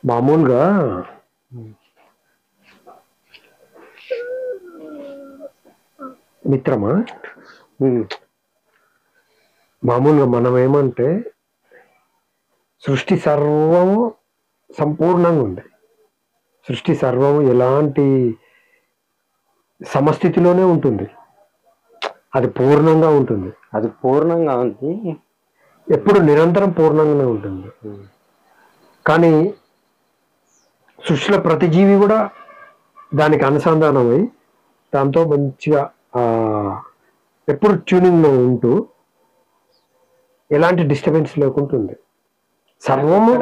మామూలుగా మిత్రమా, మామూలుగా మనం ఏమంటే సృష్టి సర్వము సంపూర్ణంగా ఉంది. సృష్టి సర్వము ఎలాంటి సమస్థితిలోనే ఉంటుంది, అది పూర్ణంగా ఉంటుంది. అది పూర్ణంగా ఉంది, ఎప్పుడు నిరంతరం పూర్ణంగానే ఉంటుంది. కానీ సృష్టిలో ప్రతి జీవి కూడా దానికి అనుసంధానమై దాంతో మంచిగా ఎప్పుడు ట్యూనింగ్లో ఉంటూ ఎలాంటి డిస్టర్బెన్స్ లేకుంటుంది. సర్వము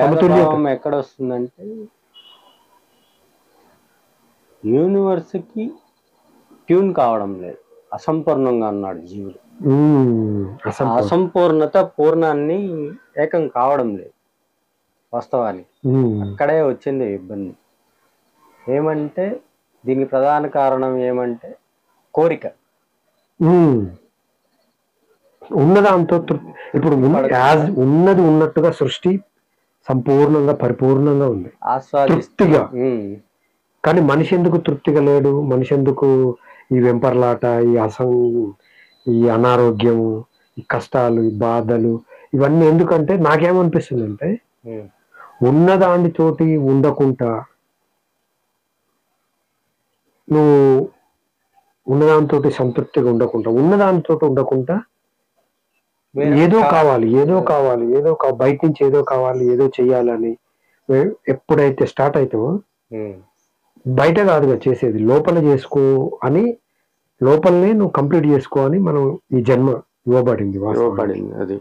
సమతుల్యం ఎక్కడ వస్తుందంటే యూనివర్స్కి ట్యూన్ కావడం లేదు, అసంపూర్ణంగా ఉన్నాడు జీవుడు. అసంపూర్ణత పూర్ణాన్ని ఏకం కావడం లేదు. వాస్తవానికి అక్కడే వచ్చింది ఇబ్బంది. ఏమంటే దీనికి ప్రధాన కారణం ఏమంటే కోరిక. ఉన్నదాంతో ఇప్పుడు ఉన్నది ఉన్నట్టుగా సృష్టి సంపూర్ణంగా పరిపూర్ణంగా ఉంది, తృప్తిగా. కానీ మనిషి ఎందుకు తృప్తిగా లేడు? మనిషి ఎందుకు ఈ వెంపర్లాట, ఈ అనారోగ్యము, ఈ కష్టాలు, ఈ బాధలు, ఇవన్నీ ఎందుకంటే నాకేమనిపిస్తుంది అంటే ఉన్నదానితోటి ఉండకుండా, నువ్వు ఉన్నదానితో సంతృప్తిగా ఉండకుండా ఏదో కావాలి, బయట నుంచి ఏదో కావాలి, ఏదో చెయ్యాలని ఎప్పుడైతే స్టార్ట్ అవుతామో, బయట కాదుగా చేసేది, లోపల చేసుకో అని, లోపలనే నువ్వు కంప్లీట్ చేసుకో అని మనం ఈ జన్మ ఇవ్వబడింది. అది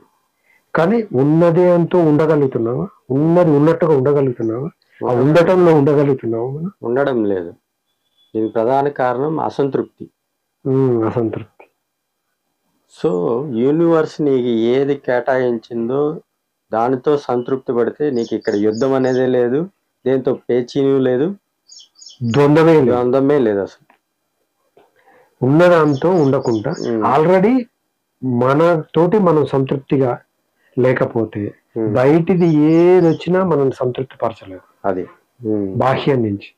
కానీ ఉన్నదే అంటూ ఉండగలుగుతున్నావా? ఉన్నది ఉన్నట్టుగా ఉండగలుగుతున్నావా? ఆ ఉండటంలో ఉండగలుగుతున్నావా? మనం ఉండడం లేదు. దీనికి ప్రధాన కారణం అసంతృప్తి. సో యూనివర్స్ నీకు ఏది కేటాయించిందో దానితో సంతృప్తి పడితే నీకు ఇక్కడ యుద్ధం అనేది లేదు, దేంతో పేచీను లేదు, ద్వంద్వమే లేదు. అసలు ఉన్నదాంతో ఉండకుండా ఆల్రెడీ మనతోటి మనం సంతృప్తిగా లేకపోతే బయటిది ఏది వచ్చినా మనం సంతృప్తి పరచలేదు. అది బాహ్యం నుంచి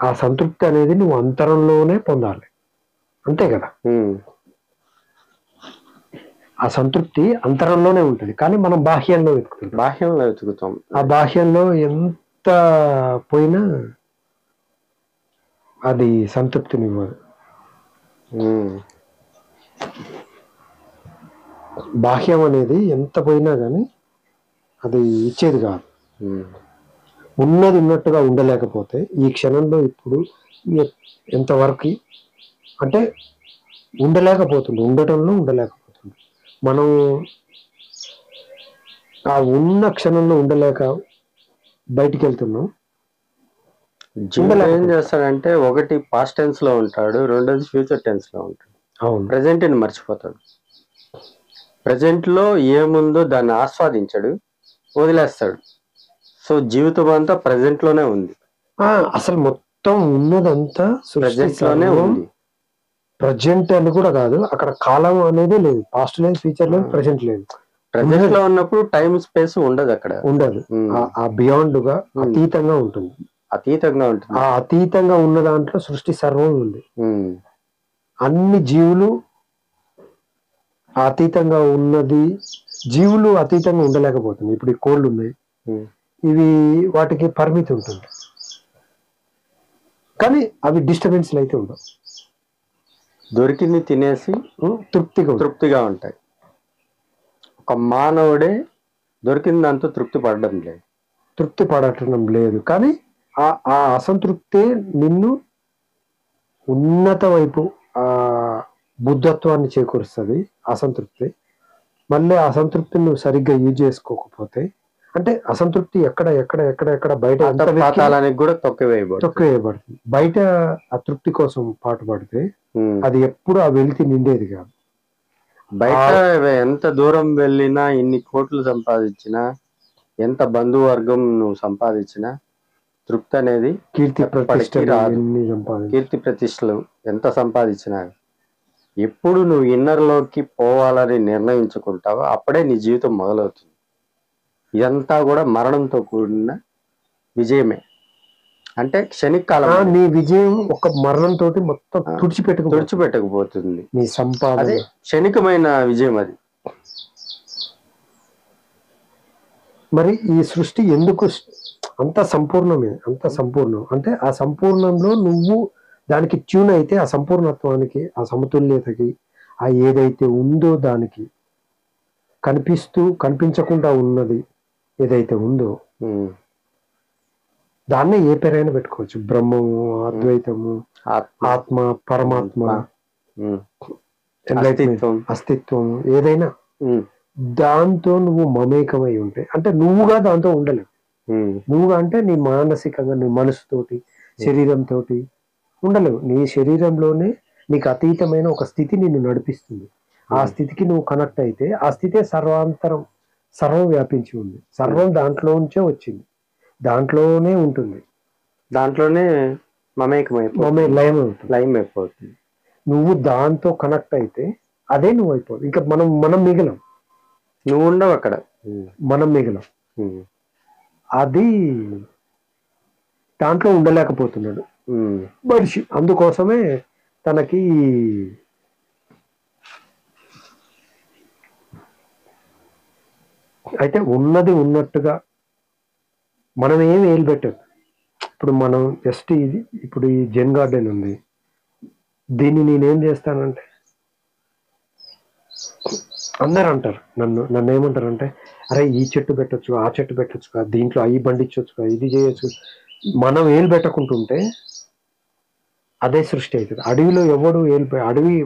ఆ సంతృప్తి అనేది నువ్వు అంతరంలోనే పొందాలి, అంతే కదా? ఆ సంతృప్తి అంతరంలోనే ఉంటుంది, కానీ మనం బాహ్యంలో వెతుకుతాం. ఆ బాహ్యంలో ఎంత పోయినా అది సంతృప్తిని ఇవ్వదు. బాహ్యం అనేది ఎంత పోయినా కానీ అది ఇచ్చేది కాదు. ఉన్నది ఉన్నట్టుగా ఉండలేకపోతే ఈ క్షణంలో ఇప్పుడు ఎంతవరకు అంటే ఉండటంలో ఉండలేకపోతుంది. మనం ఆ ఉన్న క్షణంలో ఉండలేక బయటికి వెళ్తున్నాం. ఏం చేస్తాడంటే ఒకటి పాస్ట్ టెన్స్ లో ఉంటాడు, రెండోది ఫ్యూచర్ టెన్స్ లో ఉంటాడు. అవును, ప్రెజెంట్ ని మర్చిపోతాడు. ప్రెజెంట్ లో ఏముందో దాన్ని ఆస్వాదించాడు, వదిలేస్తాడు. సో జీవితం అంతా ప్రెజెంట్ లోనే ఉంది. అసలు మొత్తం ఉన్నదంతా ప్రెజెంట్ లోనే ఉంది. ప్రజెంట్ అని కూడా కాదు, అక్కడ కాలం అనేది లేదు, పాస్ట్ లేదు, ఫ్యూచర్ లేదు, ప్రెజెంట్ లేదు. ప్రెజెంట్ లో ఉన్నప్పుడు టైం స్పేస్ ఉండదు, అక్కడ ఉండదు. ఆ బియాండ్ గా అతీతంగా ఉంటుంది. ఆ అతీతంగా ఉన్న దాంట్లో సృష్టి సర్వం ఉంది. అన్ని జీవులు అతీతంగా ఉన్నది. జీవులు అతీతంగా ఉండలేకపోతుంది. ఇప్పుడు ఈ కోళ్ళు ఉన్నాయి, ఇవి వాటికి పరిమితి ఉంటుంది, కానీ అవి డిస్టర్బెన్స్ అయితే ఉండవు. దొరికింది తినేసి తృప్తిగా ఉంటాయి. ఒక మానవుడే దొరికింది దాంతో తృప్తి పడటం లేదు. కానీ ఆ అసంతృప్తే నిన్ను ఉన్నత వైపు ఆ బుద్ధత్వాన్ని చేకూరుస్తుంది. అసంతృప్తి మళ్ళీ అసంతృప్తిని నువ్వు సరిగ్గా యూజ్ చేసుకోకపోతే, అంటే అసంతృప్తి ఎక్కడ బయట కూడా తొక్కివేయబడుతుంది. బయట ఆ తృప్తి కోసం పాటుపడితే అది ఎప్పుడు ఆ వెలితి నిండేది కాదు. బయట ఎంత దూరం వెళ్ళినా, ఎన్ని కోట్లు సంపాదించినా, ఎంత బంధువర్గం నువ్వు సంపాదించినా తృప్తి అనేది కీర్తి ప్రతిష్టలు ఎంత సంపాదించినా ఎప్పుడు నువ్వు ఇన్నర్ లోకి పోవాలని నిర్ణయించుకుంటావో అప్పుడే నీ జీవితం మొదలవుతుంది. ఇదంతా కూడా మరణంతో కూడిన విజయమే. అంటే క్షణిక కాలం. నీ విజయం ఒక మరణంతో మొత్తం తుడిచిపెట్టకపోతుంది. నీ సంపాదన అదే క్షణికమైన విజయం అది. మరి ఈ సృష్టి ఎందుకు అంత సంపూర్ణమే, అంత సంపూర్ణం అంటే ఆ సంపూర్ణంలో నువ్వు దానికి ట్యూన్ అయితే ఆ సంపూర్ణత్వానికి, ఆ సమతుల్యతకి, ఆ ఏదైతే ఉందో దానికి కనిపించకుండా ఉన్నది ఏదైతే ఉందో దాన్నే ఏ పేరైనా పెట్టుకోవచ్చు. బ్రహ్మము, అద్వైతము, ఆత్మ, పరమాత్మ, అస్తిత్వం, ఏదైనా దాంతో నువ్వు మమేకమై ఉంటే, అంటే నువ్వుగా దాంతో ఉండలేవు. నువ్వుగా అంటే నీ మానసికంగా, నీ మనసుతోటి, శరీరంతో ఉండలేవు. నీ శరీరంలోనే నీకు అతీతమైన ఒక స్థితి నిన్ను నడిపిస్తుంది. ఆ స్థితికి నువ్వు కనెక్ట్ అయితే ఆ స్థితే సర్వం వ్యాపించి ఉంది. సర్వం దాంట్లోంచే వచ్చింది, దాంట్లోనే ఉంటుంది, దాంట్లోనే లయం అయిపోతుంది. నువ్వు దాంతో కనెక్ట్ అయితే అదే నువ్వు అయిపోతుంది. ఇంకా మనం మిగిలం, నువ్వు ఉండవు అక్కడ, మనం మిగిలం. అది దాంట్లో ఉండలేకపోతున్నాడు మనిషి. అందుకోసమే తనకి అయితే ఉన్నది ఉన్నట్టుగా మనం ఏమి ఏలు పెట్టదు. ఇప్పుడు మనం జస్ట్ ఇది, ఇప్పుడు ఈ జెన్ గార్డెన్ ఉంది, దీన్ని నేనేం చేస్తానంటే, అందరు అంటారు నన్ను ఏమంటారంటే, అరే ఈ చెట్టు పెట్టొచ్చు, ఆ చెట్టు పెట్టొచ్చు, దీంట్లో అవి పండించవచ్చు, ఇది చేయొచ్చు. మనం ఏలు పెట్టకుంటుంటే అదే సృష్టి అవుతుంది. అడవిలో ఎవడు అడవి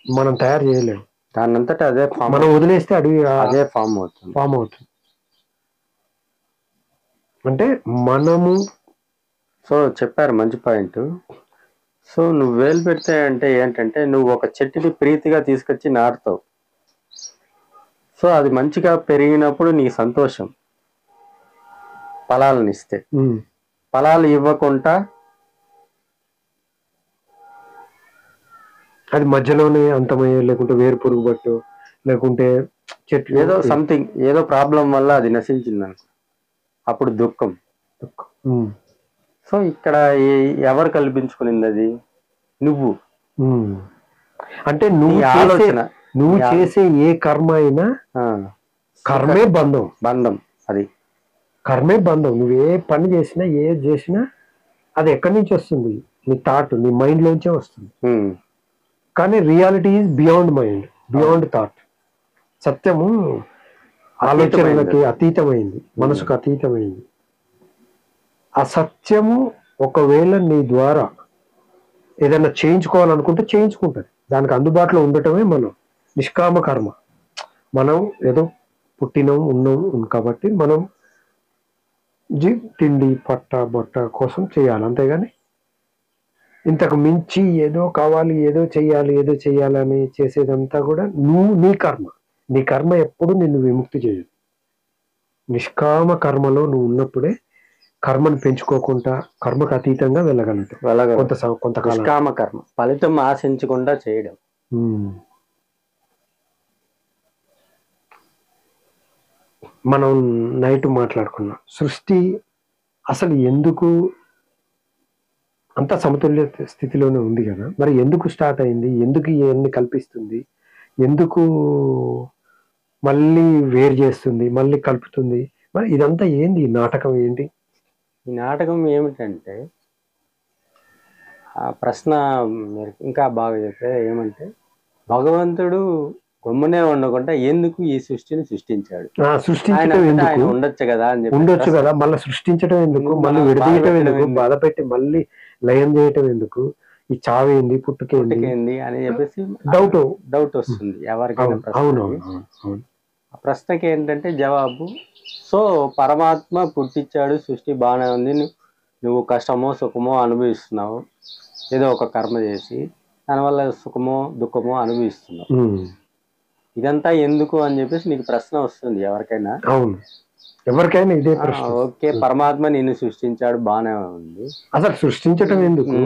మనం తయారు చేయలేము, దానంతటా అదే మనం వదిలేస్తే అడవి అదే ఫామ్ అవుతుంది. అంటే మనము సో చెప్పారు మంచి పాయింట్. సో నువ్వు వేలు పెడితే అంటే ఏంటంటే, నువ్వు ఒక చెట్టుని ప్రీతిగా తీసుకొచ్చి నాటుతావు. సో అది మంచిగా పెరిగినప్పుడు నీ సంతోషం. ఫలాలను ఇస్తే, ఫలాలు ఇవ్వకుండా అది మధ్యలోనే అంతమయ్యే, లేకుంటే వేరు పురుగు పట్టు, లేకుంటే చెట్లు ఏదో సంథింగ్, ఏదో ప్రాబ్లం వల్ల అది నశించింది అనుకో, అప్పుడు దుఃఖం. సో ఇక్కడ ఎవరు కల్పించుకునింది అది? నువ్వు. అంటే నువ్వు ఆలోచన, నువ్వు చేసే ఏ కర్మ అయినా కర్మే బంధం. అది కర్మే బంధం. నువ్వు ఏ పని చేసినా, ఏది చేసినా అది ఎక్కడి నుంచి వస్తుంది? నీ థాట్, నీ మైండ్ లోంచే వస్తుంది. కానీ reality is beyond mind, beyond thought. సత్యము ఆలోచనలకి అతీతమైంది, మనసుకు అతీతమైంది. ఆ సత్యము ఒకవేళ నీ ద్వారా ఏదైనా చేయించుకోవాలనుకుంటే చేయించుకుంటుంది. దానికి అందుబాటులో ఉండటమే మనం నిష్కామ కర్మ. మనం ఏదో పుట్టినాం, ఉన్నాం కాబట్టి మనం తిండి, పట్ట, బొట్ట కోసం చేయాలి, అంతేగాని ఇంతకు మించి ఏదో కావాలి, ఏదో చెయ్యాలని చేసేదంతా కూడా నీ కర్మ. నీ కర్మ ఎప్పుడు నిన్ను విముక్తి చేయదు. నిష్కామ కర్మలో నువ్వు ఉన్నప్పుడే కర్మను పెంచుకోకుండా కర్మకు అతీతంగా వెళ్ళగలుగుతాం. కొంతకాలం నిష్కామ కర్మ, ఫలితం ఆశించకుండా చేయడం. మనం నైట్ మాట్లాడుకున్నాం, సృష్టి అసలు ఎందుకు అంత సమతుల్య స్థితిలోనే ఉంది కదా, మరి ఎందుకు స్టార్ట్ అయింది, ఎందుకు ఇవన్నీ కల్పిస్తుంది, ఎందుకు మళ్ళీ వేరు చేస్తుంది, మళ్ళీ కలుపుతుంది, మరి ఇదంతా ఏంది? ఈ నాటకం ఏంటి? ఈ నాటకం ఏమిటంటే, ఆ ప్రశ్న మీరు ఇంకా బాగా చెప్పే ఏమంటే, భగవంతుడు గమ్మునే ఉండకుండా ఎందుకు ఈ సృష్టిని సృష్టించాడు? ఉండొచ్చు కదా అని చెప్పి, ఉండొచ్చు కదా, మళ్ళీ సృష్టించడం ఎందుకు, మళ్ళీ విడదీయటం ఎందుకు, బాధ పెట్టి మళ్ళీ లయం చేయటం ఎందుకు, ఈ చావేంది, పుట్టుకేంది అని చెప్పేసి డౌట్ వస్తుంది ఎవరికైనా. ఆ ప్రశ్నకి ఏంటంటే జవాబు, సో పరమాత్మ పుట్టించాడు, సృష్టి బాగానే ఉంది, నువ్వు కష్టమో సుఖమో అనుభవిస్తున్నావు, ఏదో ఒక కర్మ చేసి దానివల్ల సుఖమో దుఃఖమో అనుభవిస్తున్నావు. ఇదంతా ఎందుకు అని చెప్పేసి నీకు ప్రశ్న వస్తుంది ఎవరికైనా. అవును, ఎవరికైనా ఇదే ప్రశ్న. ఓకే, పరమాత్మ నిన్ను సృష్టించాడు, బాగానే ఉంది, అసలు సృష్టించటం ఎందుకు?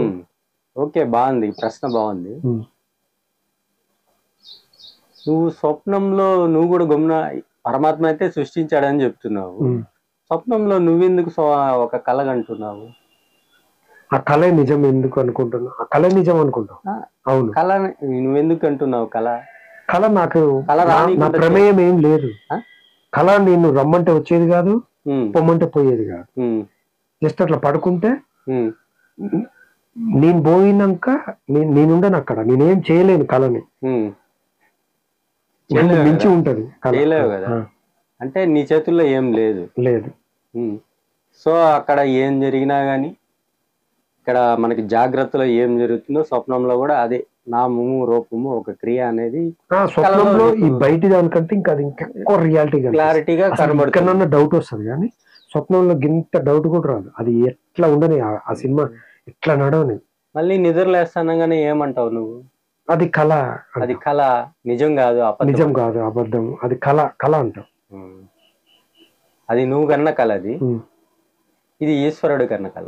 ఓకే, బాగుంది, ప్రశ్న బాగుంది. నువ్వు స్వప్నంలో నువ్వు కూడా గమ్మున పరమాత్మ అయితే సృష్టించాడని చెప్తున్నావు. స్వప్నంలో నువ్వెందుకు ఒక కళ అంటున్నావు? ఆ కళ నిజం ఎందుకు అనుకుంటున్నావు? ఆ కళ నిజం అనుకుంటావు. అవును, కళ నువ్వెందుకు అంటున్నావు? కళ నాకు కళ నా ప్రమేయం ఏం లేదు. కళ నేను రమ్మంటే వచ్చేది కాదు, పొమ్మంటే పోయేది కాదు. జస్ట్ అట్లా పడుకుంటే నేను పోయినాక నేనుండను అక్కడ, నేనేం చేయలేను కళని. మించి ఉంటది కదా, అంటే నీ చేతుల్లో ఏం లేదు. సో అక్కడ ఏం జరిగినా గానీ, ఇక్కడ మనకి జాగ్రత్తలో ఏం జరుగుతుందో స్వప్నంలో కూడా అదే నామము రూపము ఒక క్రియ అనేది స్వప్నంలో ఈ బయటి దానికంటే ఇంకా అది ఇంకెక్కువ క్లారిటీగా కనబడుతుంది. డౌట్ వస్తుంది కానీ స్వప్నంలో ఇంత డౌట్ కూడా రాదు. అది ఎట్లా ఉండని ఆ సినిమా ఎట్లా నడవని. మళ్ళీ నిద్రలేస్తానగానే ఏమంటావు నువ్వు? అది కళ, అది కళ, నిజం కాదు, నిజం కాదు, అబద్ధం, అది కళ అంటావు. అది నువ్వు కన్న కళ, అది ఇది ఈశ్వరుడు కన్న కళ.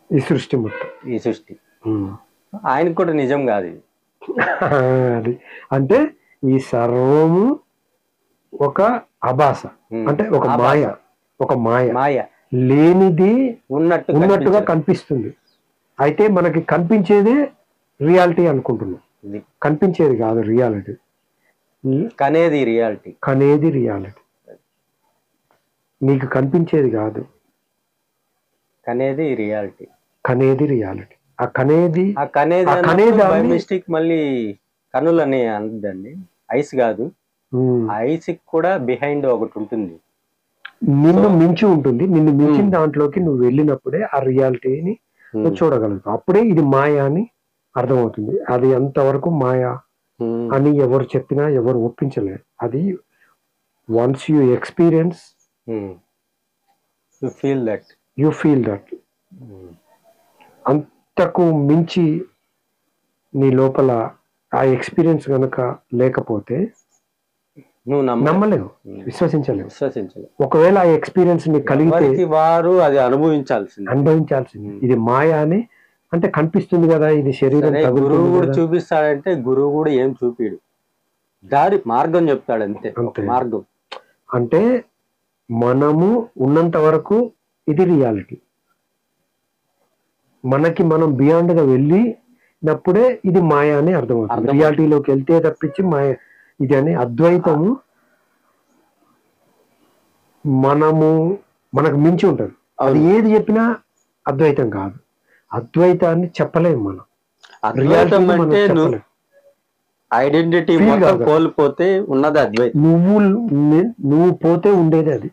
ఈ సృష్టి మొత్తం, ఈ సృష్టి ఆయనకు కూడా నిజం కాదు ఇది. అది అంటే ఈ సర్వము ఒక అభాస, అంటే ఒక మాయ, ఒక మాయ లేనిది ఉన్నట్టుగా కనిపిస్తుంది. అయితే మనకి కనిపించేదే రియాలిటీ అనుకుంటున్నాం. కనిపించేది కాదు రియాలిటీ, కనేది రియాలిటీ. నీకు కనిపించేది కాదు, కనేది రియాలిటీ. ఆ కనేది మిస్టేక్. మళ్ళీ కనులు అని అందండి, ఐస్ కాదు. ఐస్ కూడా బిహైండ్ ఒకటి ఉంటుంది, నిన్ను మించి ఉంటుంది. నిన్ను మించిన దాంట్లోకి నువ్వు వెళ్ళినప్పుడే ఆ రియాలిటీని నువ్వు చూడగలుగుతావు. అప్పుడే ఇది మాయా అని అర్థమవుతుంది. అది ఎంతవరకు మాయా అని ఎవరు చెప్పినా ఎవరు ఒప్పించలేరు. అది once you experience, you feel that. అంతకు మించి నీ లోపల ఆ ఎక్స్పీరియన్స్ గనక లేకపోతే నువ్వు నమ్మలేవు, విశ్వసించలేవు. ఒకవేళ ఆ ఎక్స్పీరియన్స్ నీకు కలిగితే వారు అది అనుభవించాల్సింది. ఇది మాయా అని అంటే కనిపిస్తుంది కదా, ఇది శరీరం. గురువు కూడా చూపిస్తాడంటే గురువు కూడా ఏం చూపిడు, దారి మార్గం చెప్తాడు అంతే. మార్గం అంటే మనము ఉన్నంత వరకు ఇది రియాలిటీ. మనకి మనం బియాండ్ గా వెళ్ళినప్పుడే ఇది మాయా అని అర్థమవుతుంది. రియాలిటీలోకి వెళ్తే తప్పించి మాయ ఇది అని అద్వైతము మనకు మించి ఉంటది. అది ఏది చెప్పినా అద్వైతం కాదు. అద్వైతాన్ని చెప్పలేము మనం. అద్వైతం అంటే ఐడెంటిటీ కోల్పోతే ఉన్నది అద్వైతం. నువ్వు పోతే ఉండేది అది.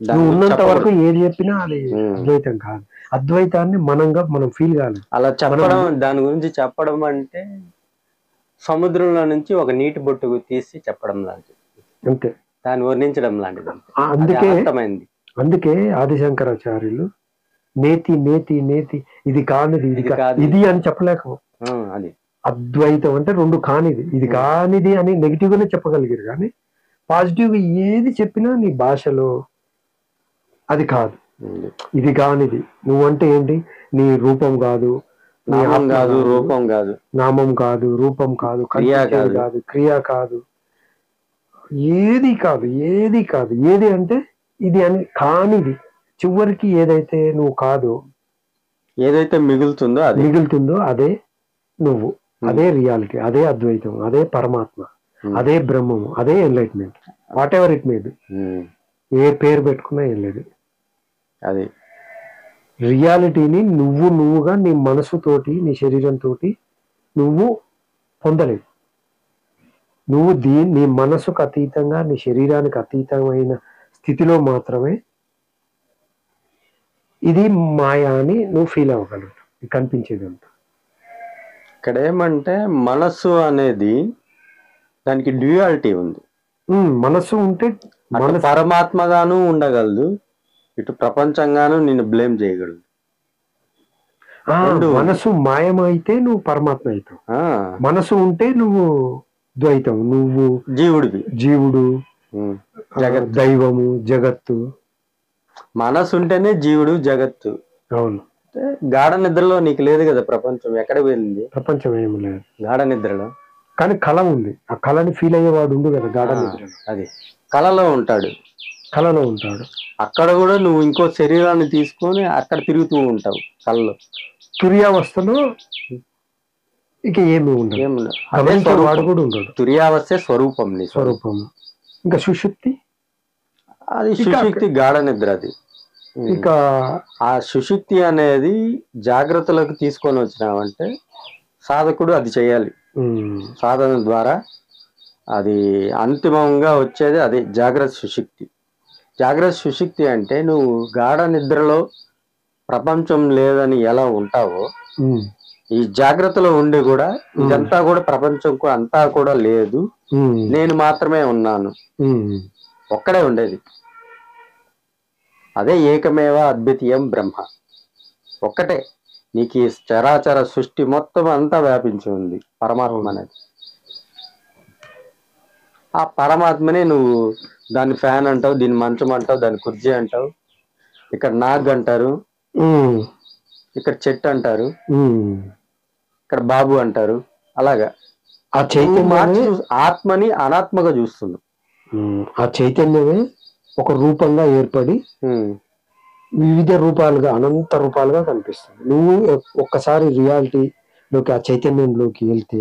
నువ్వు ఉన్నంత వరకు ఏది చెప్పినా అది అద్వైతం కాదు. అద్వైతాన్ని మనం ఫీల్ కాదు. అలా చెప్పడం, దాని గురించి చెప్పడం అంటే సముద్రంలో నుంచి ఒక నీటి బొట్టుకు తీసి చెప్పడం లాంటిది, అంతే. దాన్ని వర్ణించడం లాంటిది. అందుకే ఆదిశంకరాచార్యులు నేతి నేతి నేతి ఇది కానిది ఇది అని చెప్పలేక, అది అద్వైతం అంటే రెండు కానిది, ఇది కానిది అని నెగిటివ్ గానే చెప్పగలిగారు. కానీ పాజిటివ్ గా ఏది చెప్పినా నీ భాషలో అది కాదు, ఇది కానిది. నువ్వంటే ఏంటి? నీ రూపం కాదు, నామం కాదు, రూపం కాదు, నామం కాదు, రూపం కాదు, క్రియ కాదు, ఏది కాదు, ఏది అంటే ఇది అని కానిది. చివరికి ఏదైతే నువ్వు కాదు, ఏదైతే మిగులుతుందో అదే నువ్వు, అదే రియాలిటీ, అదే అద్వైతం, అదే పరమాత్మ, అదే బ్రహ్మము, అదే enlightenment. Whatever it may be, ఏ పేరు పెట్టుకున్నా ఏం లేదు. అది రియాలిటీని నువ్వుగా నీ మనసుతోటి, నీ శరీరంతో నువ్వు పొందలేవు. నువ్వు నీ మనసుకు అతీతంగా, నీ శరీరానికి అతీతమైన స్థితిలో మాత్రమే ఇది మాయా అని నువ్వు ఫీల్ అవ్వగలుగుతావు. కనిపించేది అంతా. ఇక్కడ ఏమంటే మనస్సు అనేది దానికి డ్యూయాలిటీ ఉంది. మనస్సు ఉంటే పరమాత్మగాను ఉండగలదు, ఇటు ప్రపంచంగాను నిన్ను బ్లేమ్ చేయగలదు. మనసు మాయమైతే నువ్వు పరమాత్మ అవుతావు. మనసు ఉంటే నువ్వు ద్వైతం, నువ్వు జీవుడు, దైవము, జగత్తు. మనసు ఉంటేనే జీవుడు, జగత్తు. అవును. గాఢ నిద్రలో నీకు లేదు కదా ప్రపంచం, ఎక్కడ వెళ్ళింది? ప్రపంచం ఏమి లేదు గాఢ నిద్రలో, కానీ కళ ఉంది. ఆ కళని ఫీల్ అయ్యేవాడు ఉండు కదా గాఢ నిద్రలో. అది కళలో ఉంటాడు. కళలో ఉంటాడు. అక్కడ కూడా నువ్వు ఇంకో శరీరాన్ని తీసుకొని అక్కడ తిరుగుతూ ఉంటావు కళలో. తుర్యావస్థలో ఇక ఏమి ఉండదు. వాడు కూడా ఉండడు. తుర్యావస్థే స్వరూపం, నీ స్వరూపం. ఇంకా సుషుప్తి, అది సుషుప్తి గాఢ నిద్ర. అది ఇక ఆ సుషుప్తి అనేది జాగ్రత్తలకు తీసుకొని వచ్చినావంటే సాధకుడు అది చేయాలి. సాధన ద్వారా అది అంతిమంగా వచ్చేది అదే జాగ్రత్త సుషుప్తి. జాగ్రత్త సుషుప్తి అంటే నువ్వు గాఢ నిద్రలో ప్రపంచం లేదని ఎలా ఉంటావో, ఈ జాగ్రత్తలో ఉండి కూడా ఇదంతా కూడా ప్రపంచం అంతా కూడా లేదు, నేను మాత్రమే ఉన్నాను, ఒక్కడే ఉండేది. అదే ఏకమేవ అద్వితీయం బ్రహ్మ. ఒక్కటే నీకు ఈ చరాచర సృష్టి మొత్తం అంతా వ్యాపించి ఉంది పరమాత్మ అనేది. ఆ పరమాత్మనే నువ్వు దాన్ని ఫ్యాన్ అంటావు, దీన్ని మంచం అంటావు, దాన్ని కుర్చీ అంటావు, ఇక్కడ నాగ్ అంటారు, ఇక్కడ చెట్టు అంటారు, ఇక్కడ బాబు అంటారు. అలాగా ఆ చైతన్యం ఆత్మని అనాత్మగా చూస్తుంది. ఆ చైతన్యమే ఒక రూపంగా ఏర్పడి వివిధ రూపాలుగా, అనంత రూపాలుగా కనిపిస్తుంది. నువ్వు ఒక్కసారి రియాలిటీలోకి, ఆ చైతన్యంలోకి వెళ్తే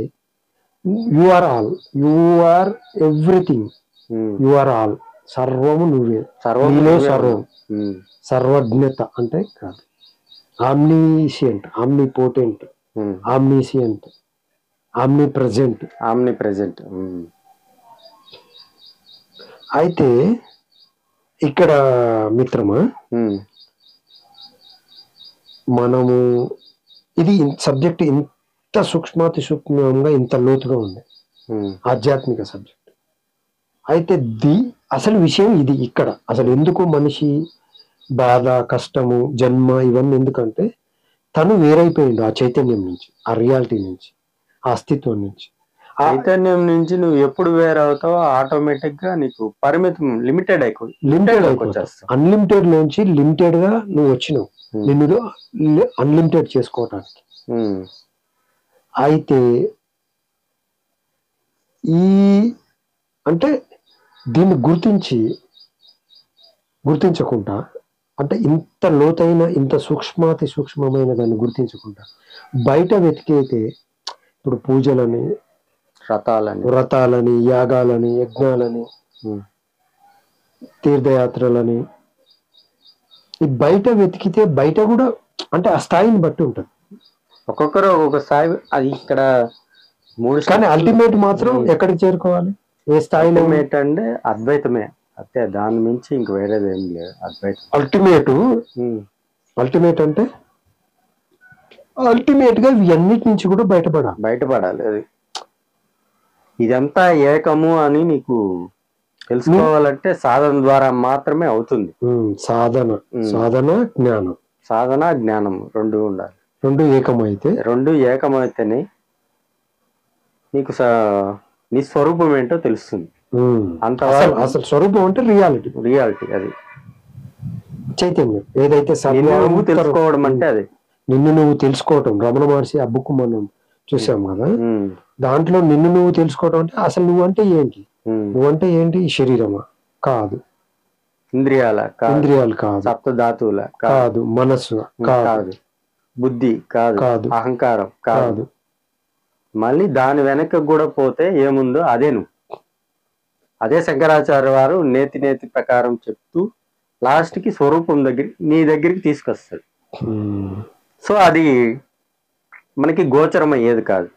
you are all, you are everything, you are all. సర్వము నువ్వే, సర్వములో సర్వం. సర్వజ్ఞత అంటే కాదు, omniscient, omnipotent, omniscient, omnipresent. అయితే ఇక్కడ మిత్రమా, మనము ఇది సబ్జెక్ట్ ఇంత సూక్ష్మాతి సూక్ష్మంగా, ఇంత లోతుగా ఉంది, ఆధ్యాత్మిక సబ్జెక్ట్. అయితే అసలు విషయం ఇది. ఇక్కడ అసలు ఎందుకు మనిషి బాధ, కష్టము, జన్మ ఇవన్నీ ఎందుకంటే తను వేరైపోయిండు ఆ చైతన్యం నుంచి, ఆ రియాలిటీ నుంచి, ఆ అస్తిత్వం నుంచి. చైతన్యం నుంచి నువ్వు ఎప్పుడు వేరవుతావో ఆటోమేటిక్ గా నీకు పరిమితం, లిమిటెడ్ అయిపోతావు. అన్లిమిటెడ్ నుంచి లిమిటెడ్ గా నువ్వు వచ్చినావు, నిన్ను అన్లిమిటెడ్ చేసుకోవటానికి. అయితే అంటే దీన్ని గుర్తించకుండా, అంటే ఇంత లోతైన, ఇంత సూక్ష్మాతి సూక్ష్మమైన దాన్ని గుర్తించకుండా బయట వెతికైతే, ఇప్పుడు పూజలని, వ్రతాలని, యాగాలని, యజ్ఞాలని, తీర్థయాత్రలని, ఈ బయట వెతికితే బయట కూడా అంటే ఆ స్థాయిని బట్టి ఉంటుంది. ఒక్కొక్కరు ఒక్కొక్క స్థాయి. అది ఇక్కడ కానీ అల్టిమేట్ మాత్రం ఎక్కడికి చేరుకోవాలి, ఏ స్థాయిలో? అంటే అద్వైతమే, అంతే. దాని మించి ఇంక వేరేది ఏం లేదు. అద్వైతం అల్టిమేట్ అంటే అల్టిమేట్ గా ఇవన్నిటి నుంచి కూడా బయటపడాలి. అది ఇదంతా ఏకము అని నీకు తెలుసుకోవాలంటే సాధన ద్వారా మాత్రమే అవుతుంది. సాధన జ్ఞానం రెండు ఉండాలి. రెండు ఏకమైతేనే నీకు నీ స్వరూపం ఏంటో తెలుస్తుంది. అంతవరకు అసలు స్వరూపం అంటే రియాలిటీ అది చైతన్యం. ఏదైతే నువ్వు తెలుసుకోవడం అంటే అది నిన్ను నువ్వు తెలుసుకోవటం. రమణ మహర్షి ఆ బుక్ మనం చూసాం కదా, దాంట్లో నిన్ను నువ్వు తెలుసుకోవటం అంటే అసలు నువ్వంటే ఏంటి, నువ్వంటే ఏంటి? శరీరమా? కాదు. ఇంద్రియాలు కాదు. సప్తధాతువుల కాదు. మనస్సు కాదు. బుద్ధి కాదు. అహంకారం కాదు. మళ్ళీ దాని వెనక కూడా పోతే ఏముందో అదే నువ్వు. అదే శంకరాచార్య వారు నేతి ప్రకారం చెప్తూ లాస్ట్ కి స్వరూపం నీ దగ్గరికి తీసుకొస్తాడు. సో అది మనకి గోచరం అయ్యేది కాదు.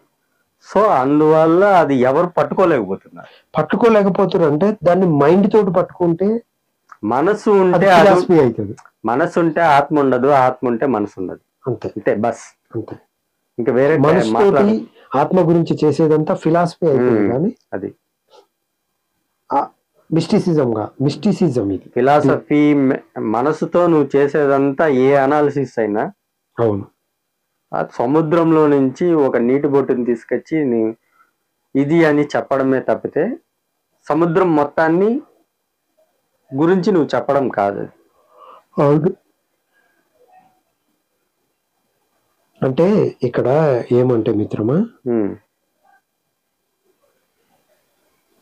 సో అందువల్ల అది ఎవరు పట్టుకోలేకపోతున్నారు అంటే దాన్ని మైండ్ తోటి పట్టుకుంటే, మనస్సు ఉంటే అవుతుంది. మనస్సు ఉంటే ఆత్మ ఉండదు, ఆత్మ ఉంటే మనసు ఉండదు. అంతే బస్. ఇంకా వేరే ఆత్మ గురించి చేసేదంతా ఫిలాసఫీ అయిపోయింది. కానీ అది మిస్టిసిజం ఇది. ఫిలాసఫీ మనసుతో నువ్వు చేసేదంతా ఏ అనాలిసిస్ అయినా, అవును, ఆ సముద్రంలో నుంచి ఒక నీటి బొట్టుని తీసుకొచ్చి ఇది అని చెప్పడమే తప్పితే సముద్రం మొత్తాన్ని గురించి నువ్వు చెప్పడం కాదు. అవును. అంటే ఇక్కడ ఏమంటే మిత్రమా,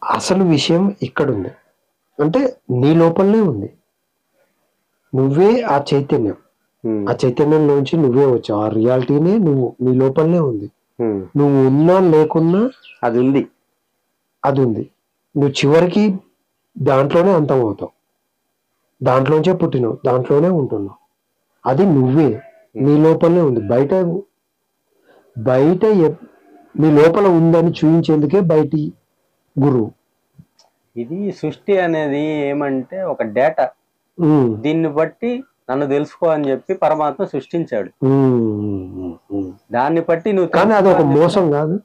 అసలు విషయం ఇక్కడుంది. అంటే నీ లోపలనే ఉంది, నువ్వే ఆ చైతన్యం, ఆ చైతన్యంలోంచి నువ్వే వచ్చావు, ఆ రియాలిటీనే నువ్వు, నీ లోపలనే ఉంది. నువ్వు ఉన్నా లేకున్నా అది ఉంది, అది ఉంది. నువ్వు చివరికి దాంట్లోనే అంతం అవుతావు, దాంట్లోంచే పుట్టినావు, దాంట్లోనే ఉంటున్నావు. అది నువ్వే, నీ లోపలనే ఉంది. బయట నీ లోపల ఉందని చూపించేందుకే బయటి గురువు. ఇది సృష్టి అనేది ఏమంటే ఒక డేటా, దీన్ని బట్టి నన్ను తెలుసుకో అని చెప్పి పరమాత్మ సృష్టించాడు. దాన్ని బట్టి నువ్వు, కానీ అది ఒక మోసం కాదు.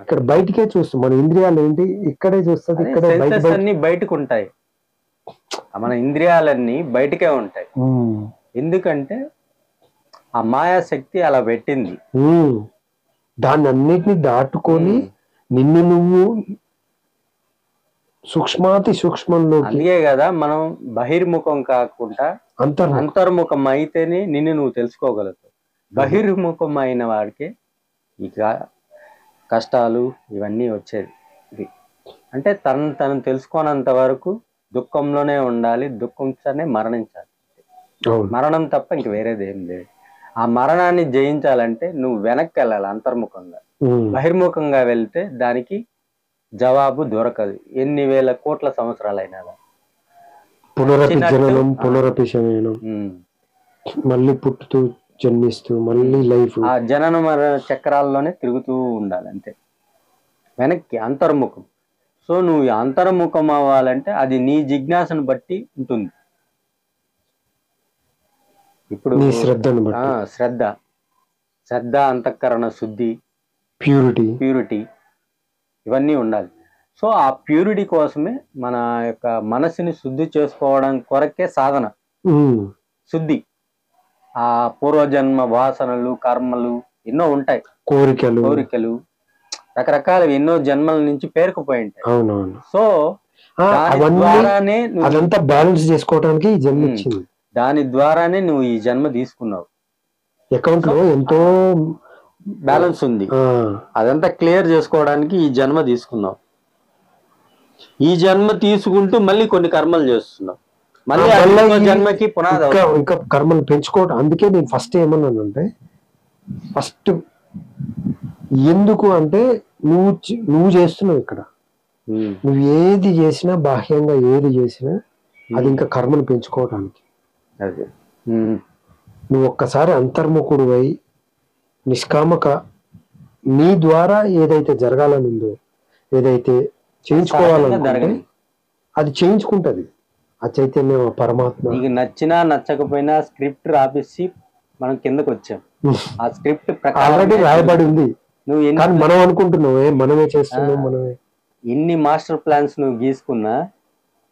ఇక్కడ బయటికే చూస్తాం, మన ఇంద్రియాలు ఏంటి ఇక్కడే చూస్తుంది, ఇక్కడే అన్ని బయటకు ఉంటాయి, మన ఇంద్రియాలన్నీ బయటకే ఉంటాయి. ఎందుకంటే ఆ మాయాశక్తి అలా పెట్టింది. దాన్ని అన్నిటిని దాటుకొని నిన్ను నువ్వు సూక్ష్మాతి సూక్ష్మంలో, అందుకే కదా మనం బహిర్ముఖం కాకుండా అంతర్ముఖం అయితేనే నిన్ను నువ్వు తెలుసుకోగలుగుతావు. బహిర్ముఖం అయిన వాడికి ఇక కష్టాలు ఇవన్నీ వచ్చేది. ఇది అంటే తను తెలుసుకోనంత వరకు దుఃఖంలోనే ఉండాలి, దుఃఖంతోనే మరణించాలి. మరణం తప్ప ఇంక వేరేది ఏం లేదు. ఆ మరణాన్ని జయించాలంటే నువ్వు వెనక్కి వెళ్ళాలి అంతర్ముఖంగా. బహిర్ముఖంగా వెళ్తే దానికి జవాబు దొరకదు, ఎన్ని వేల కోట్ల సంవత్సరాలైనా. మళ్ళీ పుట్టుతూ జన్మిస్తూ మళ్ళీ లైఫ్, ఆ జనన మరణ చక్రాల్లోనే తిరుగుతూ ఉండాలి అంతే, వెనక్కి అంతర్ముఖం. సో నువ్వు అంతర్ముఖం అవ్వాలంటే అది నీ జిజ్ఞాసను బట్టి ఉంటుంది. ఇప్పుడు శ్రద్ధ, అంతఃకరణ శుద్ధి, ప్యూరిటీ ఇవన్నీ ఉండాలి. సో ఆ ప్యూరిటీ కోసమే మన యొక్క మనసుని శుద్ధి చేసుకోవడం కొరకే సాధన, శుద్ధి. ఆ పూర్వజన్మ వాసనలు, కర్మలు ఎన్నో ఉంటాయి, కోరికలు రకరకాల ఎన్నో జన్మల నుంచి పేరుకుపోయి ఉంటాయి. సో అదంతా బ్యాలెన్స్ చేసుకోవడానికి జన్మ ఇచ్చింది, దాని ద్వారానే నువ్వు ఈ జన్మ తీసుకున్నావు. అకౌంట్ లో ఎంతో బ్యాలెన్స్ ఉంది, అదంతా క్లియర్ చేసుకోవడానికి ఈ జన్మ తీసుకున్నావు. ఈ జన్మ తీసుకుంటూ మళ్ళీ కొన్ని కర్మలు చేస్తున్నావు, మళ్ళీ జన్మకి పునాది ఇంకా కర్మలు పెంచుకోవడం. అందుకే నేను ఫస్ట్ ఏమన్నానంటే, ఫస్ట్ ఎందుకు అంటే నువ్వు చేస్తున్నావు ఇక్కడ, నువ్వు ఏది చేసినా బాహ్యంగా ఏది చేసినా అది ఇంకా కర్మను పెంచుకోవడానికి. నువ్వు ఒక్కసారి అంతర్ముఖుడు అయి నిష్కామక నీ ద్వారా ఏదైతే జరగాలని ఉందో, ఏదైతే చేయించుకోవాలని అది చేయించుకుంటది ఆ చైతన్యం, ఆ పరమాత్మ. నీకు నచ్చినా నచ్చకపోయినా స్క్రిప్ట్ రాపిసి మనం కిందకు వచ్చాం. ఆ స్క్రిప్ట్ ఆల్రెడీ రాయబడి ఉంది, నువ్వు మనం అనుకుంటున్నావు మనమే చేస్తున్నావు, మనమే. ఎన్ని మాస్టర్ ప్లాన్స్ నువ్వు గీసుకున్నా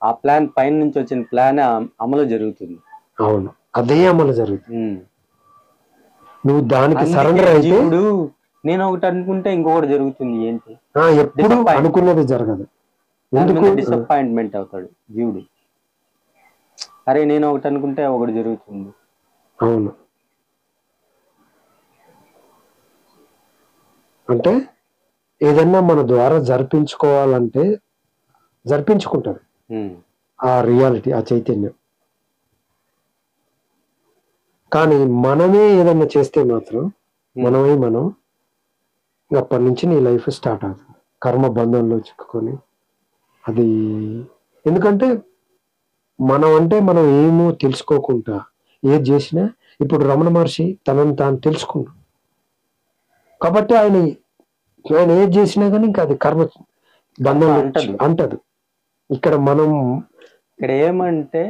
ఆ ప్లాన్ పైన నుంచి వచ్చిన ప్లాన్ అమలు జరుగుతుంది. అవును, అదే అమలు జరుగుతుంది. నువ్వు దానికి సరెండర్ అయితే, ఇప్పుడు నేను ఒకటి అనుకుంటే ఇంకొకటి జరుగుతుంది. ఏంటి, ఎప్పుడు అనుకున్నది జరగదు. డిసప్పాయింట్మెంట్ అవుతాడు జీవుడు. అరే నేను ఒకటి అనుకుంటే ఒకటి జరుగుతుంది. అవును, అంటే ఏదన్నా మన ద్వారా జరిపించుకోవాలంటే జరిపించుకుంటారు ఆ రియాలిటీ, ఆ చైతన్యం. కానీ మనమే ఏదన్నా చేస్తే మాత్రం మనం అప్పటి నుంచి నీ లైఫ్ స్టార్ట్ అవుతుంది కర్మ బంధంలో చిక్కుకొని. అది ఎందుకంటే మనం ఏమో తెలుసుకోకుండా ఏది చేసినా, ఇప్పుడు రమణ మహర్షి తనను తాను తెలుసుకున్నాడు కాబట్టి ఆయన ఏది చేసినా కానీ ఇంకా అది కర్మ బంధం అంటదు. ఇక్కడ ఏమంటే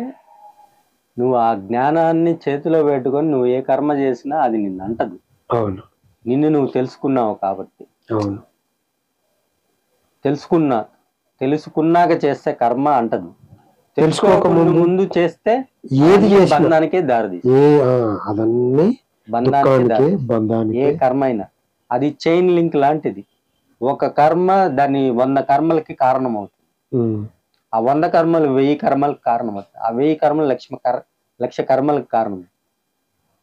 నువ్వు ఆ జ్ఞానాన్ని చేతిలో పెట్టుకొని నువ్వు ఏ కర్మ చేసినా అది నిన్ను అంటదు. అవును, నిన్ను నువ్వు తెలుసుకున్నావు కాబట్టి. అవును, తెలుసుకున్నాక చేస్తే కర్మ అంటదు. తెలుసుకోక ముందు చేస్తే ఏది బంధానికే దారిది, అదన్నీ బంధానికి. ఏ కర్మ అయినా అది చైన్ లింక్ లాంటిది. ఒక కర్మ దాని 100 కర్మలకి కారణం అవుతుంది. ఆ 100 కర్మలు 1000 కర్మలకు కారణం అవుతుంది. ఆ 1000 కర్మలు 1,00,000 కర్మలకు కారణం.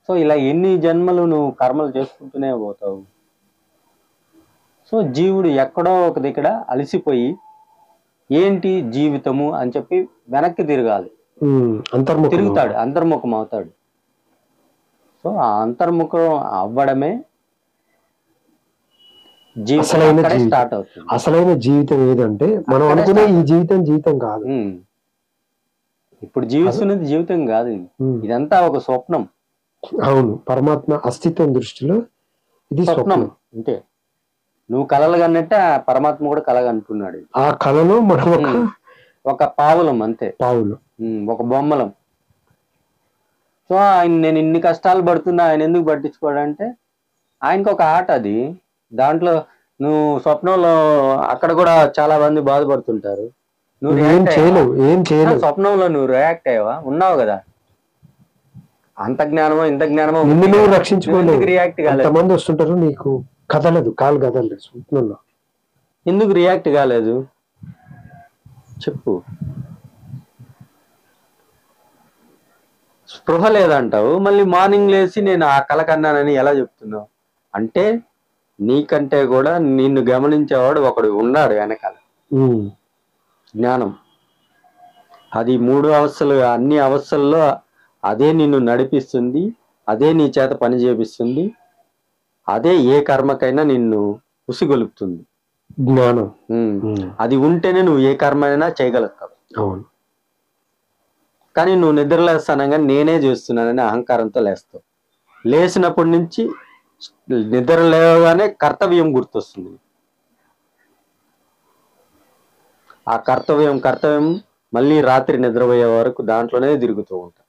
సో ఇలా ఎన్ని జన్మలు నువ్వు కర్మలు చేసుకుంటూనే పోతావు. సో జీవుడు ఎక్కడో ఒక దగ్గర అలసిపోయి ఏంటి జీవితము అని చెప్పి వెనక్కి తిరగాలి. తిరుగుతాడు, అంతర్ముఖం అవుతాడు. సో ఆ అంతర్ముఖం అవ్వడమే జీవితం స్టార్ట్ అవుతుంది. అసలైన జీవితం ఏదంటే మనం అనుకునే ఈ జీవితం కాదు. ఇప్పుడు జీవిస్తున్నది జీవితం కాదు, ఇదంతా ఒక స్వప్నం. అవును, పరమాత్మ అస్తిత్వం దృష్టిలో ఇది స్వప్నం. అంటే నువ్వు కలలు కన్నట్టే ఆ పరమాత్మ కూడా కలగంటున్నాడు. ఆ కళలో మనం ఒక పావులం, అంతే, ఒక బొమ్మలం. సో ఆయన నేను ఇన్ని కష్టాలు పడుతున్నా ఆయన ఎందుకు పట్టించుకోడంటే ఆయనకు ఒక ఆట అది. దాంట్లో నువ్వు స్వప్నంలో అక్కడ కూడా చాలా మంది బాధపడుతుంటారు, నువ్వు ఏం చేయలేవు. స్వప్నంలో నువ్వు రియాక్ట్ అయ్యావా? ఉన్నావు కదా, అంత జ్ఞానమో ఇంత జ్ఞానమో, నిన్ను నువ్వు రక్షించుకోలేవు. రియాక్ట్ కాలేదు. ఎంతమంది వస్తుంటారు, నీకు కదలదు, కాలు కదలలేదు స్వప్నంలో. ఎందుకు రియాక్ట్ కాలేదు చెప్పు? స్పృహ లేదంటావు, మళ్ళీ మార్నింగ్ లేచి నేను ఆ కల కన్నానని ఎలా చెప్తున్నావు? అంటే నీకంటే కూడా నిన్ను గమనించేవాడు ఒకడు ఉన్నాడు వెనకాల. జ్ఞానం అది 3 అవస్థలు, అన్ని అవస్థల్లో అదే నిన్ను నడిపిస్తుంది, అదే నీ చేత పని చేపిస్తుంది, అదే ఏ కర్మకైనా నిన్ను ఉసిగొలుపుతుంది. జ్ఞానం అది ఉంటేనే నువ్వు ఏ కర్మ అయినా చేయగలుగుతావు. అవును. కానీ నువ్వు నిద్రలేస్తానగా నేనే చేస్తున్నానని అహంకారంతో లేస్తావు. లేచినప్పటి నుంచి నిద్ర లేవగానే కర్తవ్యం గుర్తొస్తుంది. ఆ కర్తవ్యం మళ్ళీ రాత్రి నిద్రపోయే వరకు దాంట్లోనే తిరుగుతూ ఉంటా.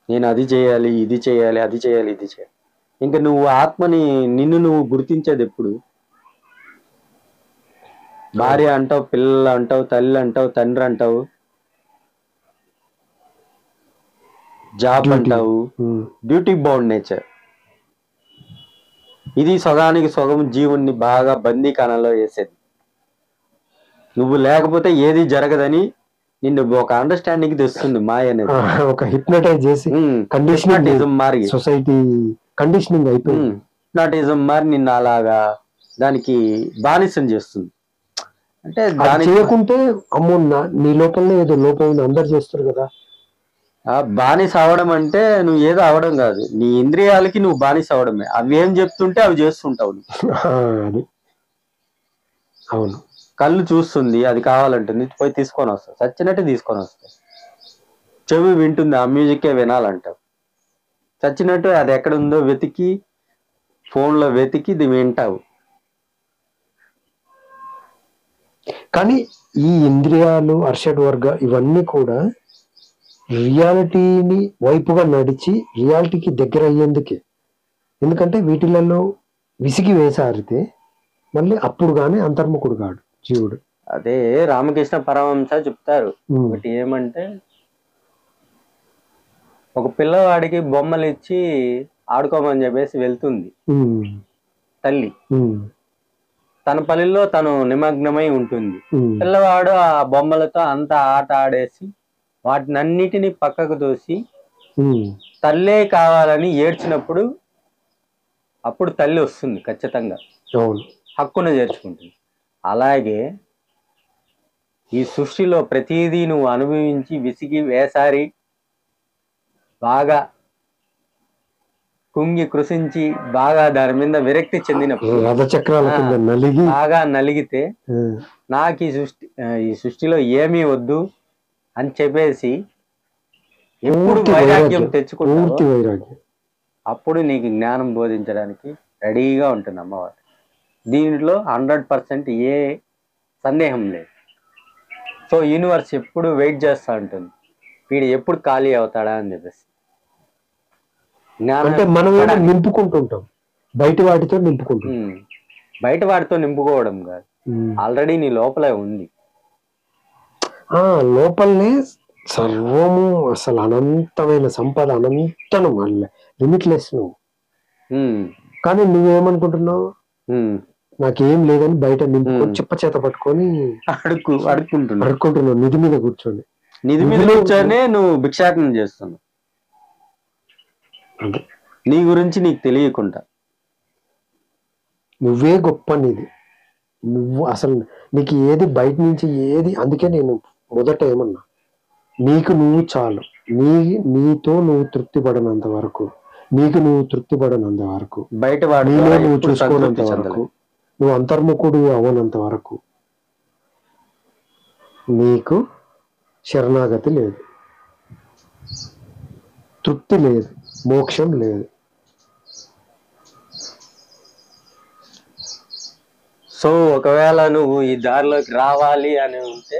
నేను అది చేయాలి, ఇది చేయాలి, అది చేయాలి, ఇది చేయాలి. ఇంకా నువ్వు ఆత్మని, నిన్ను నువ్వు గుర్తించేది ఎప్పుడు? భార్య అంటావు, పిల్లలు అంటావు, తల్లి అంటావు, తండ్రి అంటావు, జాబ్ అంటావు, డ్యూటీ బౌండ్ నేచర్. ఇది సగానికి సగం జీవుణ్ణి బాగా బందీకానంలో వేసేది. నువ్వు లేకపోతే ఏది జరగదని నిన్ను ఒక అండర్స్టాండింగ్ తెస్తుంది మాయ అనేది. ఒక హిప్నటైజ్ చేసి కండిషనిజం మారి, సొసైటీ కండిషనింగ్ అయిపోయింది. హిప్నటిజం మారి నిన్ను అలాగా దానికి బానిసం చేస్తుంది. అంటే దాని చేయకుంటే అమ్మో నీ లోపలనే ఏదో లోపం ఉంది, అందరు చేస్తారు కదా. బానిస అవడం అంటే నువ్వు ఏదో అవడం కాదు, నీ ఇంద్రియాలకి నువ్వు బానిస అవడమే. అవి ఏం చెప్తుంటే అవి చేస్తుంటావు. అది అవును. కళ్ళు చూస్తుంది, అది కావాలంటుంది, పోయి తీసుకొని వస్తావు, చచ్చినట్టు తీసుకొని వస్తావు. చెవి వింటుంది, ఆ మ్యూజిక్కే వినాలంటావు, చచ్చినట్టు అది ఎక్కడుందో వెతికి ఫోన్లో వెతికి ఇది వింటావు. కానీ ఈ ఇంద్రియాలు, అర్షడ్ వర్గ, ఇవన్నీ కూడా రియాలిటీని వైపుగా నడిచి రియాలిటీకి దగ్గర అయ్యేందుకే. ఎందుకంటే వీటిలలో విసిగి వేసారితే మళ్ళీ అప్పుడు గానీ అంతర్ముఖుడు కాడు జీవుడు. అదే రామకృష్ణ పరమహంస చెప్తారు ఒకటి, ఏమంటే ఒక పిల్లవాడికి బొమ్మలు ఇచ్చి ఆడుకోమని చెప్పేసి వెళ్తుంది తల్లి. తన పనిలో తను నిమగ్నమై ఉంటుంది. పిల్లవాడు ఆ బొమ్మలతో అంతా ఆట ఆడేసి వాటినన్నిటిని పక్కకు దోసి తల్లే కావాలని ఏడ్చినప్పుడు అప్పుడు తల్లి వస్తుంది ఖచ్చితంగా, హక్కును చేర్చుకుంటుంది. అలాగే ఈ సృష్టిలో ప్రతిదీ నువ్వు అనుభవించి విసిగి వేసారి బాగా కుంగి కృషించి బాగా దాని మీద విరక్తి చెందినప్పుడు, బాగా నలిగితే నాకు ఈ సృష్టిలో ఏమీ వద్దు అని చెప్పేసి ఎప్పుడు వైరాగ్యం తెచ్చుకుంటావు అప్పుడు నీకు జ్ఞానం బోధించడానికి రెడీగా ఉంటుంది అమ్మవారు. దీంట్లో 100% ఏ సందేహం లేదు. సో యూనివర్స్ ఎప్పుడు వెయిట్ చేస్తూ ఉంటుంది, వీడు ఎప్పుడు ఖాళీ అవుతాడా అని చెప్పేసి. అంటే మనం నింపుకుంటుంటాం, బయట వాటితో నింపుకుంటాం. బయట వాటితో నింపుకోవడం కాదు, ఆల్రెడీ నీ లోపలే ఉంది. లోపలనే సర్వము, అసలు అనంతమైన సంపద, అనంతను లిమిట్లెస్ నువ్వు. కానీ నువ్వేమనుకుంటున్నావు, నాకేం లేదని బయట నింపుకొని చెప్ప చేత పట్టుకొని అడుక్కుంటున్నావు నిధి మీద కూర్చొని. నిధి మీద కూర్చొని నువ్వు భిక్షాటన చేస్తున్నావు, నీ గురించి నీకు తెలియకుండా. నువ్వే గొప్ప నిధి, నువ్వు అసలు నీకు ఏది బయట నుంచి ఏది, అందుకే నేను మొదట ఏమన్నా, నీకు నువ్వు చాలు, నీతో నువ్వు తృప్తి పడనంత వరకు, నీకు నువ్వు తృప్తి పడనంత వరకు, బయట నీలో నువ్వు చూసుకోనంత వరకు, నువ్వు అంతర్ముఖుడు అవనంత వరకు నీకు శరణాగతి లేదు, తృప్తి లేదు, మోక్షం లేదు. సో ఒకవేళ నువ్వు ఈ దారిలోకి రావాలి అని ఉంటే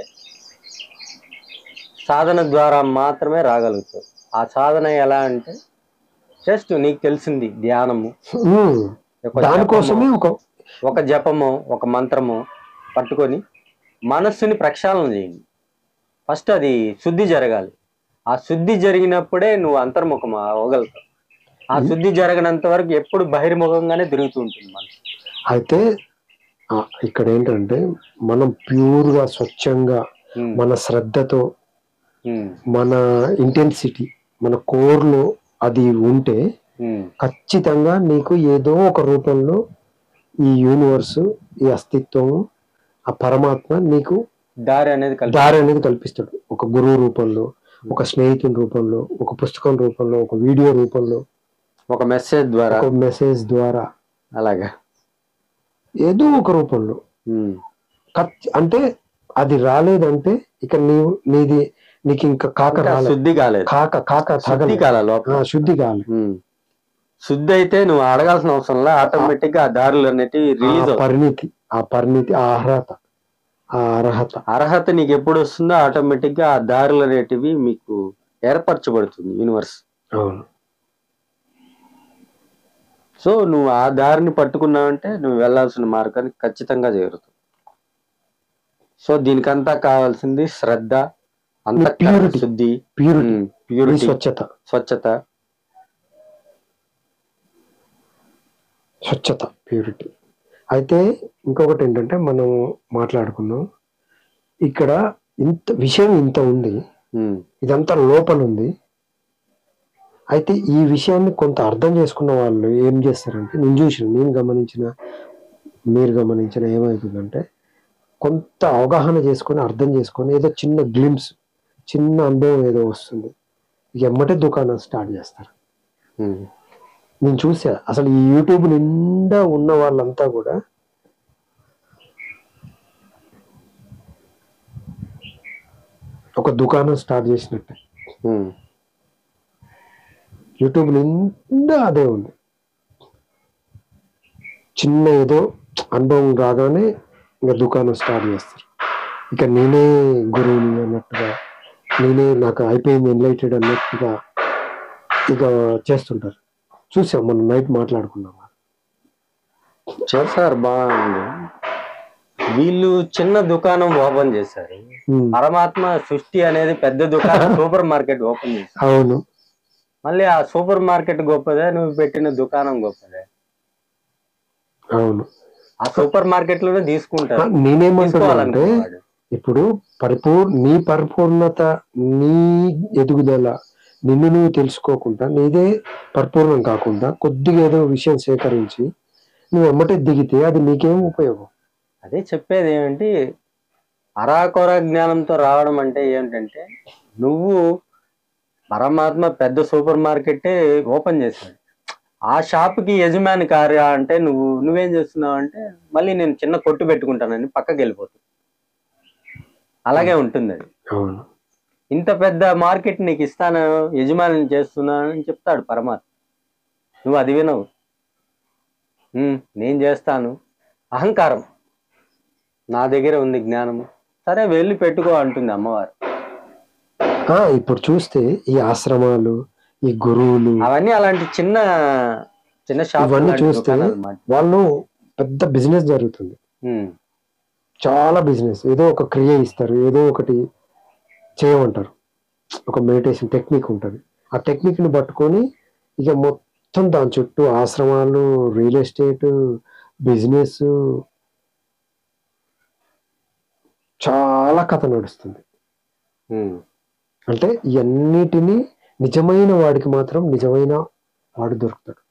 సాధన ద్వారా మాత్రమే రాగలుగుతావు. ఆ సాధన ఎలా అంటే జస్ట్ నీకు తెలిసింది ధ్యానము, దానికోసమే ఒక జపము, ఒక మంత్రము పట్టుకొని మనస్సుని ప్రక్షాళన చేయండి. ఫస్ట్ అది శుద్ధి జరగాలి. ఆ శుద్ధి జరిగినప్పుడే నువ్వు అంతర్ముఖం అవ్వగలుగుతావు. ఆ శుద్ధి జరగనంత వరకు ఎప్పుడు బహిర్ముఖంగానే తిరుగుతూ ఉంటుంది మనసు. అయితే ఇక్కడ ఏంటంటే మనం ప్యూర్గా స్వచ్ఛంగా మన శ్రద్ధతో మన ఇంటెన్సిటీ మన కోర్లో అది ఉంటే ఖచ్చితంగా నీకు ఏదో ఒక రూపంలో ఈ యూనివర్స్, ఈ అస్తిత్వం, ఆ పరమాత్మ నీకు దారి అనేది కల్పిస్తాడు. ఒక గురువు రూపంలో, ఒక స్నేహితుని రూపంలో, ఒక పుస్తకం రూపంలో, ఒక వీడియో రూపంలో, ఒక మెసేజ్ ద్వారా అలాగా ఏదో ఒక రూపంలో. అంటే అది రాలేదంటే ఇక నీకు ఇంకా శుద్ధి కాలేదు, శుద్ధి కాలేదు. శుద్ధి అయితే నువ్వు అడగాల్సిన అవసరంలా ఆటోమేటిక్ గా ఆ దారులు అనేటివి రిలీజ్, పరిణితి, అర్హత నీకు ఎప్పుడు వస్తుందో ఆటోమేటిక్ గా ఆ దారులు అనేటివి మీకు ఏర్పరచబడుతుంది యూనివర్స్. అవును. సో నువ్వు ఆ దారిని పట్టుకున్నావంటే నువ్వు వెళ్లాల్సిన మార్గానికి ఖచ్చితంగా చేరుతావు. సో దీనికంతా కావాల్సింది శ్రద్ధ, శుద్ధి, ప్యూరిటీ, స్వచ్ఛత, ప్యూరిటీ. అయితే ఇంకొకటి ఏంటంటే మనం మాట్లాడుకున్నాం ఇక్కడ విషయం ఇంత ఉంది, ఇదంతా లోపల ఉంది. అయితే ఈ విషయాన్ని కొంత అర్థం చేసుకున్న వాళ్ళు ఏం చేస్తారంటే, నేను గమనించిన మీరు గమనించిన ఏమవుతుందంటే, కొంత అవగాహన చేసుకొని అర్థం చేసుకొని ఏదో చిన్న గ్లిమ్స్, చిన్న అనుభవం ఏదో వస్తుంది, ఎమ్మటే దుకాణం స్టార్ట్ చేస్తారు. నేను చూసా అసలు ఈ యూట్యూబ్ నిండా ఉన్న వాళ్ళంతా కూడా ఒక దుకాణం స్టార్ట్ చేసినట్టే. యూట్యూబ్ నిండా అదే ఉంది. చిన్న ఏదో అనుభవం రాగానే ఇంకా దుకాణం స్టార్ట్ చేస్తారు. ఇక నేనే గురువుని అన్నట్టుగా, నేనే నాకు అయిపోయింది ఎన్లైటెడ్ అన్నట్టుగా ఇక చేస్తుంటారు. చూసాం, మనం నైట్ మాట్లాడుకున్నాం. చేస్తారు, బాగుంది. వీళ్ళు చిన్న దుకాణం ఓపెన్ చేశారు, పరమాత్మ సృష్టి అనేది పెద్ద దుకాణం సూపర్ మార్కెట్ ఓపెన్ చేశారు. అవును. మళ్ళీ ఆ సూపర్ మార్కెట్ గొప్పదే, నువ్వు పెట్టిన దుకాణం గొప్పదే. అవును. ఆ సూపర్ మార్కెట్ లోనే తీసుకుంటారు. నేనేమంటున్నానంటే ఇప్పుడు నీ పరిపూర్ణత, నీ ఎదుగుదల, నిన్ను నువ్వు తెలుసుకోకుండా, నీదే పరిపూర్ణం కాకుండా కొద్దిగా ఏదో విషయం సేకరించి నువ్వు ఎమ్మటే దిగితే అది నీకేం ఉపయోగం? అదే చెప్పేది ఏమిటి, అరాకొర జ్ఞానంతో రావడం అంటే ఏమిటంటే, నువ్వు పరమాత్మ పెద్ద సూపర్ మార్కెటే ఓపెన్ చేశాడు, ఆ షాప్కి యజమాని కార్య అంటే నువ్వేం చేస్తున్నావు అంటే, మళ్ళీ నేను చిన్న కొట్టు పెట్టుకుంటానని పక్కకి వెళ్ళిపోతుంది. అలాగే ఉంటుంది అది. ఇంత పెద్ద మార్కెట్ నీకు ఇస్తాను, యజమాని చేస్తున్నాను అని చెప్తాడు పరమాత్మ. నువ్వు అది వినవు, నేను చేస్తాను, అహంకారం, నా దగ్గర ఉంది జ్ఞానము, సరే వెళ్ళి పెట్టుకో అంటుంది అమ్మవారు. ఇప్పుడు చూస్తే ఈ ఆశ్రమాలు, ఈ గురువులు, అవన్నీ అలాంటి చిన్న చిన్న షాప్ చూస్తే వాళ్ళు పెద్ద బిజినెస్ జరుగుతుంది, చాలా బిజినెస్. ఏదో ఒక క్రియ ఇస్తారు, ఏదో ఒకటి చేయమంటారు, ఒక మెడిటేషన్ టెక్నిక్ ఉంటుంది. ఆ టెక్నిక్ ని పట్టుకొని ఇక మొత్తం దాని చుట్టూ ఆశ్రమాలు, రియల్ ఎస్టేట్, బిజినెస్, చాలా కథ నడుస్తుంది. అంటే ఇవన్నిటినీ నిజమైన వాడికి మాత్రం నిజమైన వాడు దొరుకుతాడు,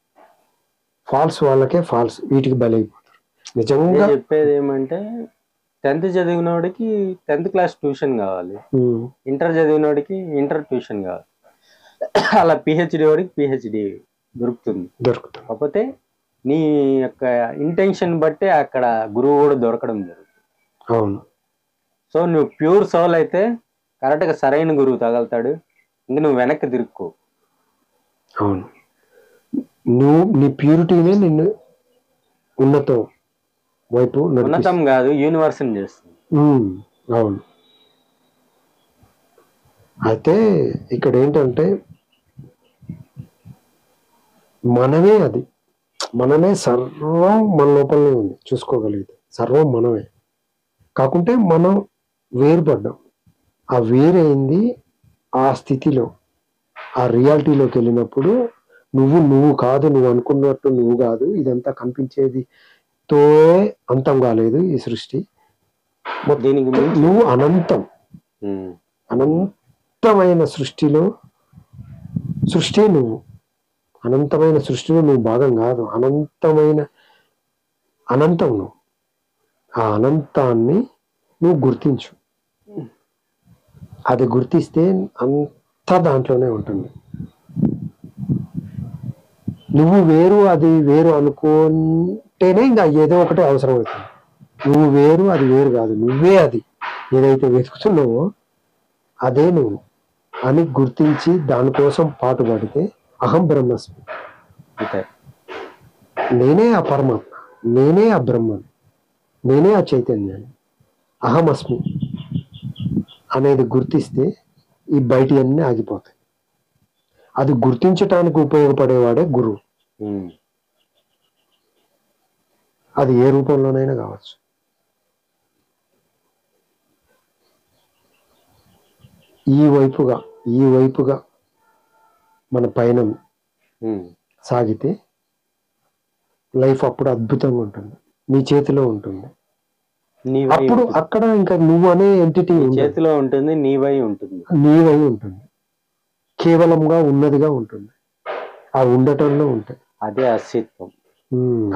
ఫాల్స్ వాళ్ళకే ఫాల్స్, వీటికి బలైపోతారు. నిజంగా చెప్పేది ఏమంటే, 10th చదివినోడికి 10th క్లాస్ ట్యూషన్ కావాలి, ఇంటర్ చదివినోడికి ఇంటర్ ట్యూషన్ కావాలి, అలా పిహెచ్డి వాడికి పిహెచ్డి దొరుకుతుంది. కాకపోతే నీ యొక్క ఇంటెన్షన్ బట్టి అక్కడ గురువు కూడా దొరకడం జరుగుతుంది. అవును. సో నువ్వు ప్యూర్ సోల్ అయితే కరెక్ట్గా సరైన గురువు తగలుతాడు, ఇంక నువ్వు వెనక్కి తిరుక్కో. అవును, నువ్వు నీ ప్యూరిటీనే నిన్ను ఉన్నతం వైపు ఉన్నతం కాదు యూనివర్సల్ చేస్తుంది. అవును. అయితే ఇక్కడ ఏంటంటే మనమే సర్వం మన లోపలనే ఉంది, చూసుకోగలిగితే సర్వం మనమే. కాకుంటే మనం వేరుపడ్డాం. ఆ వేరైంది ఆ స్థితిలో, ఆ రియాలిటీలోకి వెళ్ళినప్పుడు నువ్వు కాదు, నువ్వు అనుకున్నట్టు నువ్వు కాదు, ఇదంతా కనిపించేది తో అంతం కాలేదు ఈ సృష్టి. దీనికి నువ్వు అనంతమైన సృష్టిలో నువ్వు అనంతమైన సృష్టిలో నువ్వు భాగం కాదు, అనంతం నువ్వు. ఆ అనంతాన్ని నువ్వు గుర్తించు. అది గుర్తిస్తే అంతా దాంట్లోనే ఉంటుంది. నువ్వు వేరు అది వేరు అనుకుంటేనే ఇంకా ఏదో ఒకటి అవసరం అవుతుంది. నువ్వు వేరు అది వేరు కాదు, నువ్వే అది. ఏదైతే వెతుకుతున్నావో అదే నువ్వు అని గుర్తించి దానికోసం పాటుపడితే అహం బ్రహ్మస్మి, నేనే ఆ పరమాత్మ, నేనే ఆ బ్రహ్మని, నేనే ఆ చైతన్యాన్ని, అహమస్మి అనేది గుర్తిస్తే ఈ బయటి అన్నీ ఆగిపోతాయి. అది గుర్తించటానికి ఉపయోగపడేవాడే గురువు. అది ఏ రూపంలోనైనా కావచ్చు. ఈ వైపుగా మన పయనం సాగితే లైఫ్ అప్పుడు అద్భుతంగా ఉంటుంది, నీ చేతిలో ఉంటుంది. అప్పుడు అక్కడ ఇంకా నువ్వు అనే ఎంటిటీ చేతిలో ఉంటుంది, నీవై ఉంటుంది, కేవలంగా ఉన్నదిగా ఉంటుంది. ఆ ఉండటంలో ఉంటాయి. అదే అస్తిత్వం,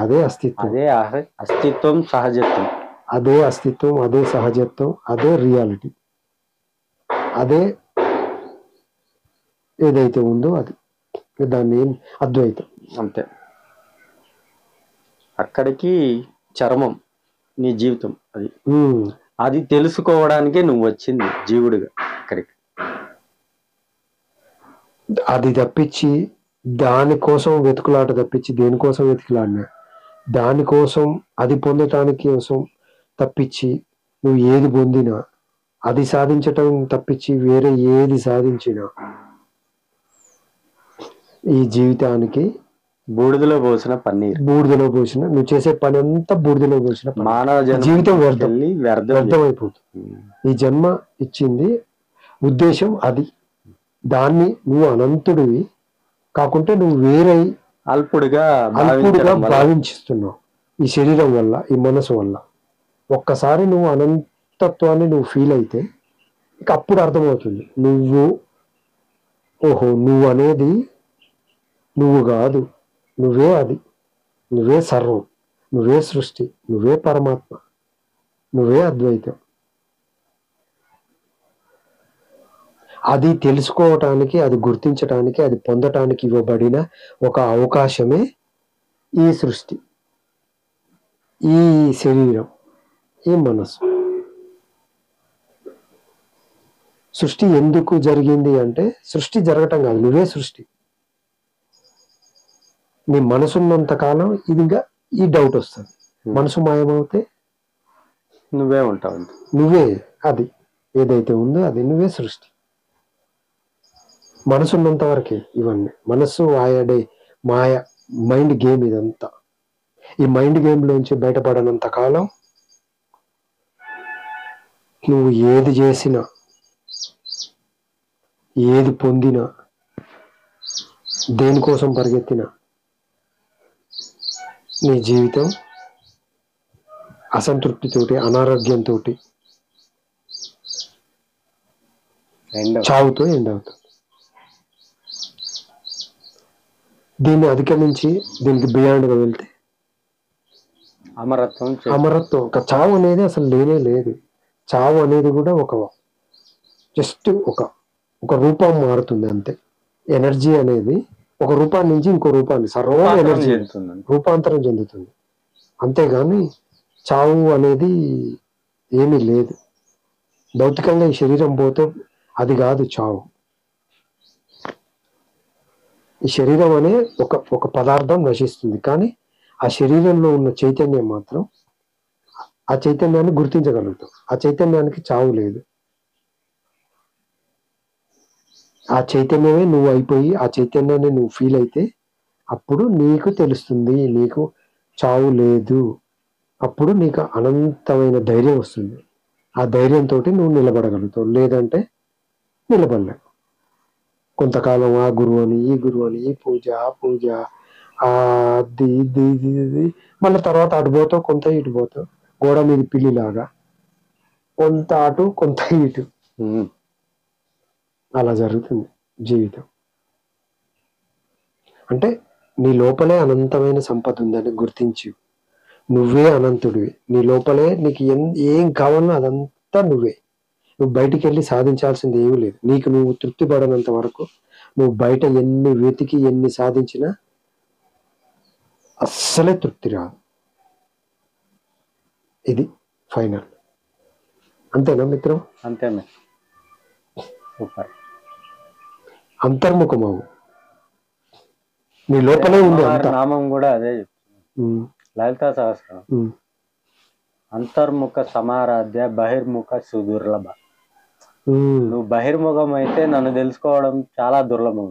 అదే అస్తిత్వం, సహజత్వం, అదే అస్తిత్వం, అదే సహజత్వం, అదే రియాలిటీ, అదే ఏదైతే ఉందో అది. దాన్ని అద్వైతం అంతే. అక్కడికి చరమం నీ జీవితం. అది తెలుసుకోవడానికే నువ్వు వచ్చింది జీవుడిగా ఇక్కడికి. అది తప్పించి దానికోసం వెతుకులాట తప్పించి దేనికోసం వెతుకులాడినా, దానికోసం అది పొందటానికి కోసం తప్పించి నువ్వు ఏది పొందినా, అది సాధించటం తప్పించి వేరే ఏది సాధించినా ఈ జీవితానికి బూడిదలో పోసిన పన్నీర్, నువ్వు చేసే పని అంతా బూడిదలో పోసిన మానవ జీవితం వ్యర్థమైపోతుంది. ఈ జన్మ ఇచ్చింది ఉద్దేశం అది. దాన్ని నువ్వు అనంతుడివి కాకుంటే నువ్వు వేరే అల్పుడిగా భావించిస్తున్నావు ఈ శరీరం వల్ల, ఈ మనసు వల్ల. ఒక్కసారి నువ్వు అనంతత్వాన్ని నువ్వు ఫీల్ అయితే ఇక అప్పుడు అర్థమవుతుంది నువ్వు అనేది నువ్వు కాదు, నువ్వే అది, నువ్వే సర్వం, నువ్వే సృష్టి, నువ్వే పరమాత్మ, నువ్వే అద్వైతం. అది తెలుసుకోవటానికి, అది గుర్తించటానికి, అది పొందటానికి ఇవ్వబడిన ఒక అవకాశమే ఈ సృష్టి, ఈ శరీరం, ఈ మనసు. సృష్టి ఎందుకు జరిగింది అంటే సృష్టి జరగటం కాదు, నువ్వే సృష్టి. నీ మనసున్నంత కాలం ఇది ఇంకా ఈ డౌట్ వస్తుంది. మనసు మాయమవుతే నువ్వే ఉంటావు, నువ్వే అది ఏదైతే ఉందో అది నువ్వే సృష్టి. మనసున్నంత వరకే ఇవన్నీ. మనస్సు ఆడే మాయ, మైండ్ గేమ్ ఇదంతా. ఈ మైండ్ గేమ్ లోంచి బయటపడనంత కాలం నువ్వు ఏది చేసినా, ఏది పొందినా, దేనికోసం పరిగెత్తినా నీ జీవితం అసంతృప్తితోటి, అనారోగ్యంతో, చావుతో ఎండ్ అవుతుంది. దీన్ని అధిగమించి దీనికి బియాండ్గా వెళ్తే అమరత్వం. ఒక చావు అనేది అసలు లేనే లేదు. చావు అనేది కూడా జస్ట్ ఒక రూపం మారుతుంది అంతే. ఎనర్జీ అనేది ఒక రూపాన్ని నుంచి ఇంకో రూపాన్ని సర్వం ఎనర్జీ రూపాంతరం చెందుతుంది. అంతేగాని చావు అనేది ఏమీ లేదు. భౌతికంగా ఈ శరీరం పోతే అది కాదు చావు. ఈ శరీరం అనే ఒక పదార్థం నశిస్తుంది, కానీ ఆ శరీరంలో ఉన్న చైతన్యం మాత్రం ఆ చైతన్యాన్ని గుర్తించగలుగుతాం. ఆ చైతన్యానికి చావు లేదు. ఆ చైతన్యమే నువ్వు అయిపోయి ఆ చైతన్యాన్ని నువ్వు ఫీల్ అయితే అప్పుడు నీకు తెలుస్తుంది నీకు చావు లేదు. అప్పుడు నీకు అనంతమైన ధైర్యం వస్తుంది. ఆ ధైర్యంతో నువ్వు నిలబడగలుగుతావు. లేదంటే నిలబడలేవు. కొంతకాలం ఆ గురువు అని ఈ గురువు అని ఈ పూజ ఆ పూజ అది ఇది ఇది ఇది మళ్ళీ తర్వాత అటు పోతావు, కొంత ఇటు పోతావు. గోడ మీద పిల్లిలాగా కొంత అటు కొంత ఇటు. అలా జరుగుతుంది జీవితం. అంటే నీ లోపలే అనంతమైన సంపద ఉందని గుర్తించు. నువ్వే అనంతుడివి. నీ లోపలే నీకు ఏం కావాలో అదంతా నువ్వే. నువ్వు బయటికి వెళ్ళి సాధించాల్సింది ఏమీ లేదు. నీకు నువ్వు తృప్తి పడనంత వరకు నువ్వు బయట ఎన్ని వెతికి ఎన్ని సాధించినా అస్సలే తృప్తి రాదు. ఇది ఫైనల్. అంతేనా మిత్రం? అంతే. సూపర్. అంతర్ముఖమవు. నీ లోపలే ఉంది. నామం కూడా అదే లలితా సహస్రం. అంతర్ముఖ సమారాధ్య బహిర్ముఖ సుదుర్లభ. నువ్వు బహిర్ముఖం అయితే నన్ను తెలుసుకోవడం చాలా దుర్లభం.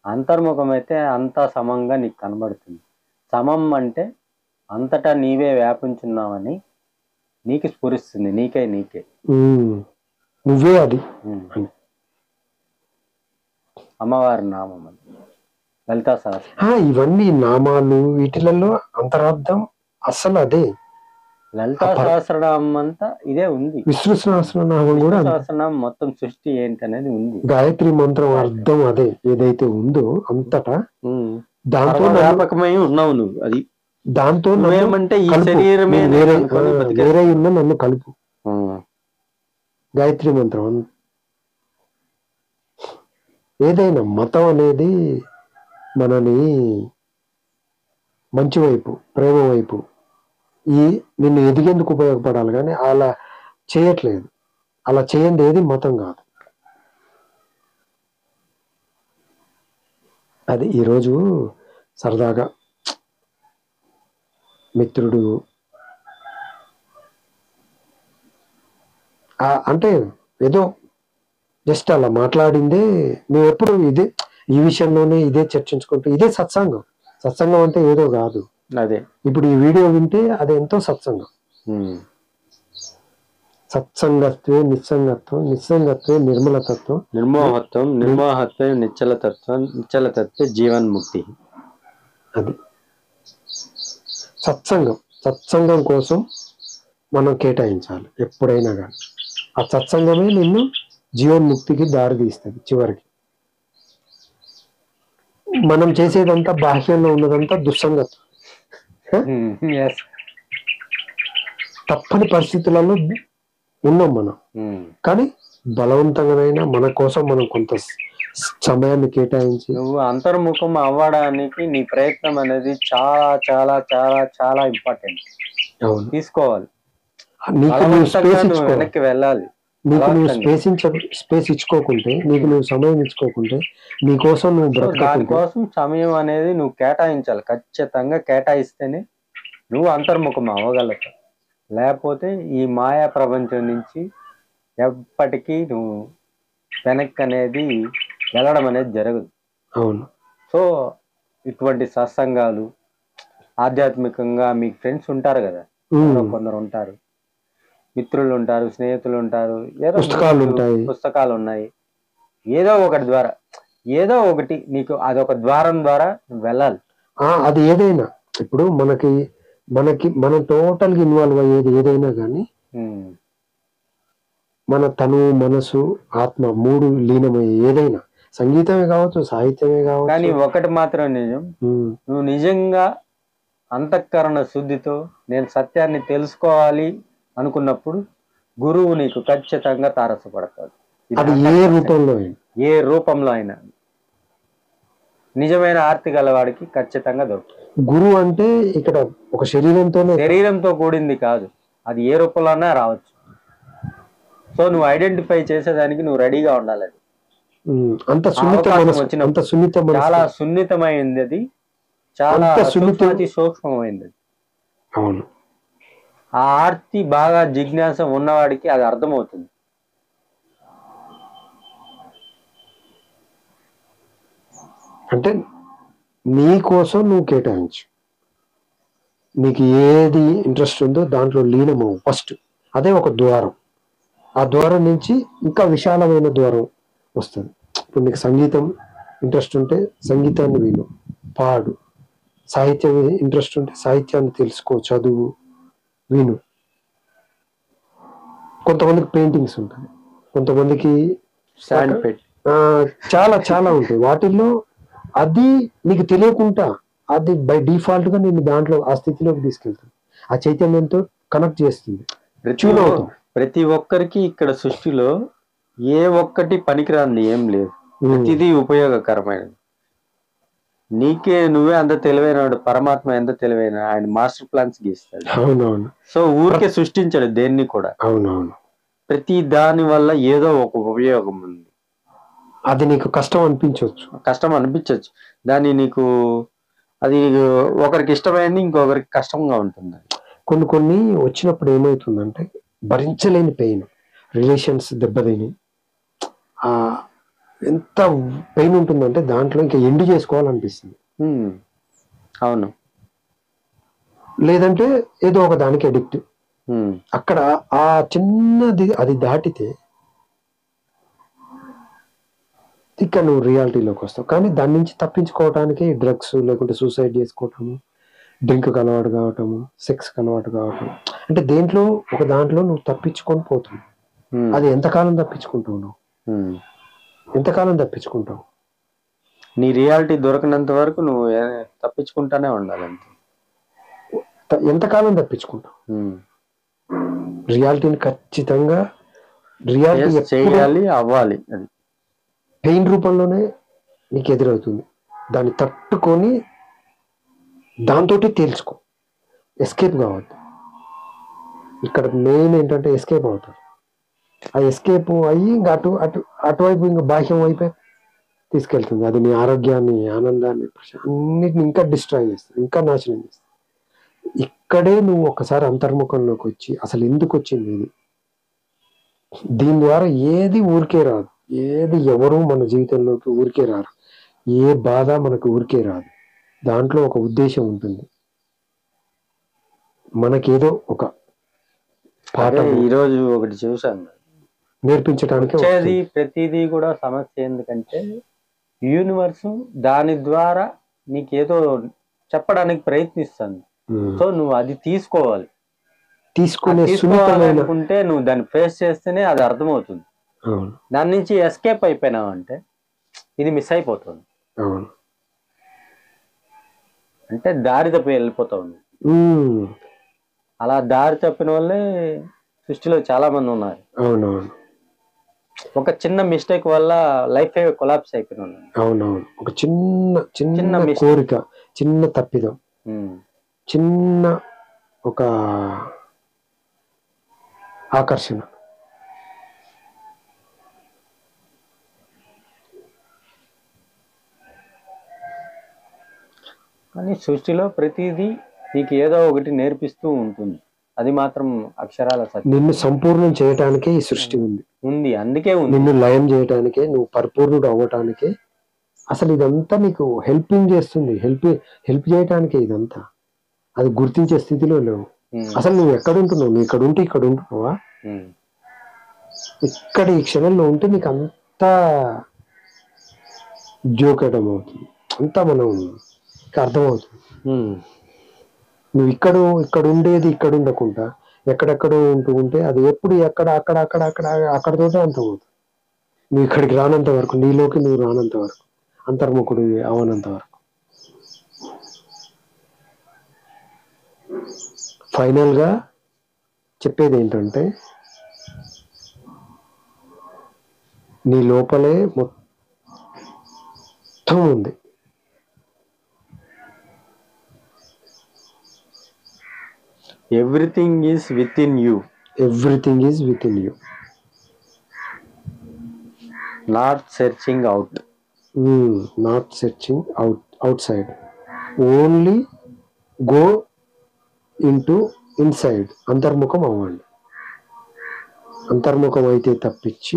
అంతర్ముఖం అయితే అంతా సమంగా నీకు కనబడుతుంది. సమం అంటే అంతటా నీవే వ్యాపించున్నావని నీకు స్ఫురిస్తుంది. నీకే నువ్వే అది. అమ్మవారి నామం అది లలితా సహస్రం. ఇవన్నీ నామాలు వీటిలలో అంతరార్థం అసలు అదే. లలితా సహస్రనామం అంతా ఇదే ఉంది. విష్ణు సహస్రనామం కూడా సహస్రనామం మొత్తం సృష్టి ఏంటి అనేది ఉంది. గాయత్రి మంత్రం అర్థం అదే. ఏదైతే ఉందో అంతటా దాంతో వ్యాపకమై ఉన్నావు నువ్వు. అది దాంతో ఏమంటే ఈ శరీరమే వేరే ఉన్న నన్ను కలుపు. గాయత్రి మంత్రం. ఏదైనా మతం అనేది మనని మంచి వైపు ప్రేమ వైపు నిన్ను ఎదిగేందుకు ఉపయోగపడాలి, కానీ అలా చేయట్లేదు. అలా చేయండి ఏది మతం కాదు. అది ఈరోజు సరదాగా మిత్రుడు అంటే ఏదో జస్ట్ అలా మాట్లాడిందే. మేము ఎప్పుడు ఈ విషయంలోనే ఇదే చర్చించుకుంటూ ఇదే సత్సంగం. సత్సంగం అంటే ఏదో కాదు. అదే ఇప్పుడు ఈ వీడియో వింటే అది ఎంతో సత్సంగం. సత్సంగత్వే నిస్సంగత్వం, నిస్సంగత్వే నిర్మలతత్వం, నిర్మోహత్వే నిశ్చలతత్వం, నిశ్చలతత్వే జీవన్ముక్తి. అది సత్సంగం కోసం మనం కేటాయించాలి ఎప్పుడైనా కానీ. ఆ సత్సంగమే నిన్ను జీవన్ముక్తికి దారి తీస్తుంది చివరికి. మనం చేసేదంతా బాహ్యంలో ఉన్నదంతా దుస్సంగత్వం. తప్పని పరిస్థితులలో ఉన్నాం మనం, కానీ బలవంతంగానైనా మన కోసం మనం కొంత సమయాన్ని కేటాయించి నువ్వు అంతర్ముఖం అవ్వడానికి నీ ప్రయత్నం అనేది చాలా చాలా చాలా చాలా ఇంపార్టెంట్. తీసుకోవాలి. వెనక్కి వెళ్ళాలి. నీకు నువ్వు స్పేస్ ఇచ్చుకోకుంటే, నీకు నువ్వు సమయం ఇచ్చుకోకుంటే, నీకోసం నువ్వు దానికోసం సమయం అనేది నువ్వు కేటాయించాలి. ఖచ్చితంగా కేటాయిస్తేనే నువ్వు అంతర్ముఖం అవ్వగలుగుతావు. లేకపోతే ఈ మాయా ప్రపంచం నుంచి ఎప్పటికీ నువ్వు వెనక్కి అనేది వెళ్ళడం అనేది జరగదు. అవును. సో ఇటువంటి సత్సంగాలు ఆధ్యాత్మికంగా మీకు ఫ్రెండ్స్ ఉంటారు కదా, కొందరు ఉంటారు, మిత్రులు ఉంటారు, స్నేహితులు ఉంటారు, ఏదో పుస్తకాలు ఉన్నాయి. ఏదో ఒకటి ద్వారా ఏదో ఒకటి నీకు అదొక ద్వారం ద్వారా వెళ్ళాలి. అది ఏదైనా ఇప్పుడు మనం టోటల్ గా ఇన్వాల్వ్ అయ్యేది ఏదైనా కానీ మన తను మనసు ఆత్మ మూడు లీనమయ్యే ఏదైనా సంగీతమే కావచ్చు, సాహిత్యమే కావచ్చు. కానీ ఒకటి మాత్రం నిజం, నువ్వు నిజంగా అంతఃకరణ శుద్ధితో నేను సత్యాన్ని తెలుసుకోవాలి అనుకున్నప్పుడు గురువు నీకు ఖచ్చితంగా తారసపడతాడు. అది ఏ రూపంలో అయినా నిజమైన ఆర్తి గలవాడికి ఖచ్చితంగా దొరుకుతుంది. గురువు అంటే ఇక్కడ ఒక శరీరంతో కూడింది కాదు, అది ఏ రూపంలోనే రావచ్చు. సో నువ్వు ఐడెంటిఫై చేసేదానికి నువ్వు రెడీగా ఉండాలి. అది చాలా సున్నితమైంది, అది చాలా అతి సూక్ష్మమైంది. అవును, ఆ ఆర్తి బాగా జిజ్ఞాస ఉన్నవాడికి అది అర్థమవుతుంది. అంటే నీ కోసం నువ్వు కేటాయించు, నీకు ఏది ఇంట్రెస్ట్ ఉందో దాంట్లో లీనమవు ఫస్ట్. అదే ఒక ద్వారం. ఆ ద్వారం నుంచి ఇంకా విశాలమైన ద్వారం వస్తుంది. ఇప్పుడు నీకు సంగీతం ఇంట్రెస్ట్ ఉంటే సంగీతాన్ని విను, పాడు. సాహిత్యం ఇంట్రెస్ట్ ఉంటే సాహిత్యాన్ని తెలుసుకో, చదువు, విను. కొంతమందికి పెయింటింగ్స్ ఉంటాయి, కొంతమందికి చాలా చాలా ఉంటాయి. వాటిల్లో అది నీకు తెలియకుండా అది బై డిఫాల్ట్ గా నేను దాంట్లో ఆ స్థితిలోకి తీసుకెళ్తాను. ఆ చైతన్యంతో కనెక్ట్ చేస్తుంది. ప్రతి ఒక్కరికి ఇక్కడ సృష్టిలో ఏ ఒక్కటి పనికిరాంది ఏం లేదు, ప్రతిదీ ఉపయోగకరమైనది. నీకే నువ్వే అంత తెలివైనవాడు, పరమాత్మ ఎంత తెలివైన, ఆయన మాస్టర్ ప్లాన్స్ గీస్తాడు. అవునవును. సో ఊరికే సృష్టించాడు దేన్ని కూడా. అవునవును. ప్రతి దాని వల్ల ఏదో ఒక ఉపయోగం ఉంది. అది నీకు కష్టం అనిపించవచ్చు, దాన్ని నీకు అది ఒకరికి ఇష్టమైంది ఇంకొకరికి కష్టంగా ఉంటుంది. కొన్ని వచ్చినప్పుడు ఏమవుతుందంటే భరించలేని పెయిన్, రిలేషన్స్ దెబ్బతిని ఎంత పెయిన్ ఉంటుందంటే దాంట్లో ఇంకా ఎండ్ చేసుకోవాలనిపిస్తుంది. అవును. లేదంటే ఏదో ఒక దానికి అడిక్ట్. అక్కడ ఆ చిన్నది అది దాటితే ఇక నువ్వు రియాలిటీలోకి వస్తావు. కానీ దాని నుంచి తప్పించుకోవడానికి డ్రగ్స్, లేకుంటే సూసైడ్ చేసుకోవటము, డ్రింక్ అలవాటు కావటము, సెక్స్ అలవాటు కావటం. అంటే ఒక దాంట్లో నువ్వు తప్పించుకొని పోతావు. అది ఎంతకాలం తప్పించుకుంటావు? ఎంతకాలం తప్పించుకుంటావు? నీ రియాలిటీ దొరకనంత వరకు నువ్వు తప్పించుకుంటానే ఉండాలి. ఎంతకాలం తప్పించుకుంటావు? రియాలిటీని ఖచ్చితంగా చేయాలి, అవ్వాలి. అది పెయిన్ రూపంలోనే నీకు ఎదురవుతుంది. దాన్ని తట్టుకొని దాంతో తేల్చుకో, ఎస్కేప్ కావద్దు. ఇక్కడ మెయిన్ ఏంటంటే ఎస్కేప్ అవుతారు. ఆ ఎస్కేప్ అయ్యి ఇంకా అటువైపు ఇంకా బాహ్యం వైపే తీసుకెళ్తుంది. అది నీ ఆరోగ్యాన్ని, ఆనందాన్ని, అన్నిటిని ఇంకా డిస్ట్రాయ్ చేస్తుంది, ఇంకా నాశనం చేస్తుంది. ఇక్కడే నువ్వు ఒకసారి అంతర్ముఖంలోకి వచ్చి అసలు ఎందుకు వచ్చింది ఇది, దీని ద్వారా ఏది ఊరికే రాదు, ఏది ఎవరు మన జీవితంలోకి ఊరికే రారు, ఏ బాధ మనకు ఊరికే రాదు. దాంట్లో ఒక ఉద్దేశం ఉంటుంది. మనకేదో ఒక పాఠం ఈరోజు ఒకటి చూసాను నేర్పించడానికి. ప్రతిదీ కూడా సమస్య ఎందుకంటే యూనివర్స్ దాని ద్వారా నీకేదో చెప్పడానికి ప్రయత్నిస్తుంది. సో నువ్వు అది తీసుకోవాలి. తీసుకోవాలనుకుంటే నువ్వు దాన్ని ఫేస్ చేస్తేనే అది అర్థమవుతుంది. దాని నుంచి ఎస్కేప్ అయిపోయినావు అంటే ఇది మిస్ అయిపోతుంది. అంటే దారి తప్పి వెళ్ళిపోతావు. అలా దారి తప్పిన వల్లే సృష్టిలో చాలా మంది ఉన్నారు. ఒక చిన్న మిస్టేక్ వల్ల లైఫ్ కొలాప్స్ అయిపోయిన వాళ్ళు. అవునవును. ఒక చిన్న కోరిక, చిన్న తప్పిదం, చిన్న ఒక ఆకర్షణ. కానీ సృష్టిలో ప్రతిదీ నీకు ఏదో ఒకటి నేర్పిస్తూ ఉంటుంది. అది మాత్రం అక్షరాల సత్యం. నిన్ను సంపూర్ణం చేయటానికే ఈ సృష్టి ఉంది. అందుకే ఉంది. నిన్ను లయం చేయటానికే, నువ్వు పరిపూర్ణుడు అవ్వటానికే అసలు ఇదంతా నీకు హెల్పింగ్ చేస్తుంది. హెల్ప్ చేయటానికే ఇదంతా. అది గుర్తించే స్థితిలో లేవు. అసలు నువ్వు ఎక్కడ ఉంటున్నావు? నువ్వు ఇక్కడ ఉంటే ఇక్కడ ఉంటున్నావా? ఇక్కడ ఈ క్షణంలో ఉంటే నీకు అంతా జోకడం అవుతుంది, అంతా మనం అర్థమవుతుంది. నువ్వు ఇక్కడ ఉండేది ఇక్కడ ఉండకుండా ఎక్కడెక్కడో ఉంటే అది ఎప్పుడు అక్కడతోటే అంతమవుతుంది. నువ్వు ఇక్కడికి రానంత వరకు, నీలోకి నువ్వు రానంత వరకు, అంతర్ముఖుడు అవనంత వరకు. ఫైనల్ గా చెప్పేది ఏంటంటే నీ లోపలే మొత్తం ఉంది. Everything is within you. Everything is within you. Not searching out. Not searching outside. Only go into inside. అంతర్ముఖం అవ్వండి. అంతర్ముఖం అయితే తప్పించి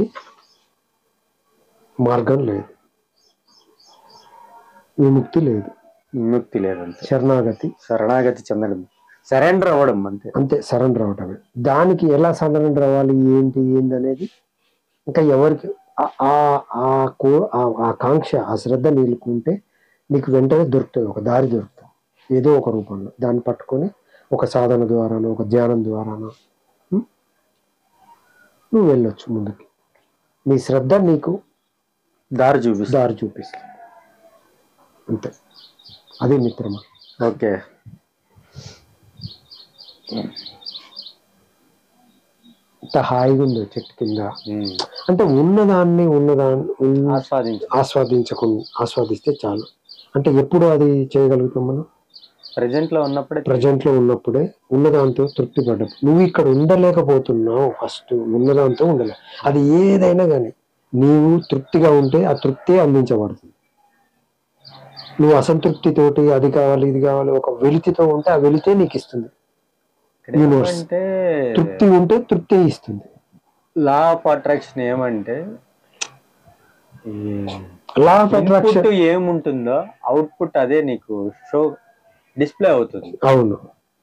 మార్గం లేదు, విముక్తి లేదు, విముక్తి లేదంటే శరణాగతి చెందడం, సరెండర్ అవ్వడం అంతే. సరెండర్ అవ్వటమే. దానికి ఎలా సరెండర్ అవ్వాలి, ఏంటి అనేది ఇంకా ఎవరికి ఆ కాంక్ష, ఆ శ్రద్ధ నీలుకుంటే నీకు వెంటనే దొరుకుతుంది, ఒక దారి దొరుకుతుంది ఏదో ఒక రూపంలో. దాన్ని పట్టుకొని ఒక సాధన ద్వారానో ఒక ధ్యానం ద్వారానో నువ్వు వెళ్ళొచ్చు ముందుకి. నీ శ్రద్ధ నీకు దారి చూపిస్తుంది అంతే. అదే మిత్రమా. ఓకే. ఇంత హాయిగా ఉంది చెట్టు కింద. అంటే ఉన్నదాన్ని ఆస్వాదిస్తే చాలు. అంటే ఎప్పుడు అది చేయగలుగుతాం మనం? ప్రజెంట్ లో ఉన్నప్పుడే, ఉన్నదాంతో తృప్తి పడ్డప్పుడు. నువ్వు ఇక్కడ ఉండలేకపోతున్నావు, ఫస్ట్ ఉన్నదాంతో ఉండలే. అది ఏదైనా కానీ నీవు తృప్తిగా ఉంటే ఆ తృప్తే అందించబడుతుంది. నువ్వు అసంతృప్తితోటి అది కావాలి ఇది కావాలి ఒక వెలితితో ఉంటే ఆ వెలితే నీకు ఇస్తుంది యూనివర్స్. తృప్తి ఉంటే తృప్తి ఇస్తుంది. లా ఆఫ్ అట్రాక్షన్ ఏమంటే లా ఆఫ్ అట్రాక్షన్ ఏముంటుందో అవుట్పుట్ అదే నీకు షో డిస్ప్లే అవుతుంది. అవును,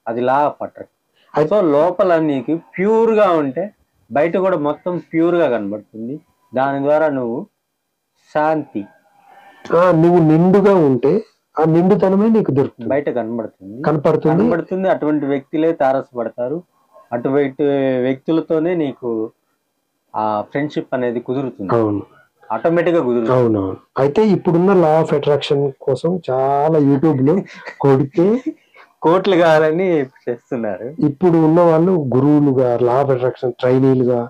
అది లా ఆఫ్ అట్రాక్షన్. సో లోపల నీకు ప్యూర్ గా ఉంటే బయట కూడా మొత్తం ప్యూర్ గా కనబడుతుంది. దాని ద్వారా నువ్వు శాంతి, నువ్వు నిండుగా ఉంటే ఆ నిండుతనమే నీకు దొరుకుతుంది, బయట కనబడుతుంది. అటువంటి వ్యక్తులే తారసపడతారు. అటువంటి వ్యక్తులతోనే నీకు ఆ ఫ్రెండ్షిప్ అనేది కుదురుతుంది. అవును, ఆటోమేటిక్ గా కుదురుతుంది. అవునవును. అయితే ఇప్పుడున్న లా ఆఫ్ అట్రాక్షన్ కోసం చాలా యూట్యూబ్ లో కొడితే కోట్లు కావాలని చేస్తున్నారు. ఇప్పుడు ఉన్న వాళ్ళు గురువులుగా, లా ఆఫ్ అట్రాక్షన్ ట్రైనీలుగా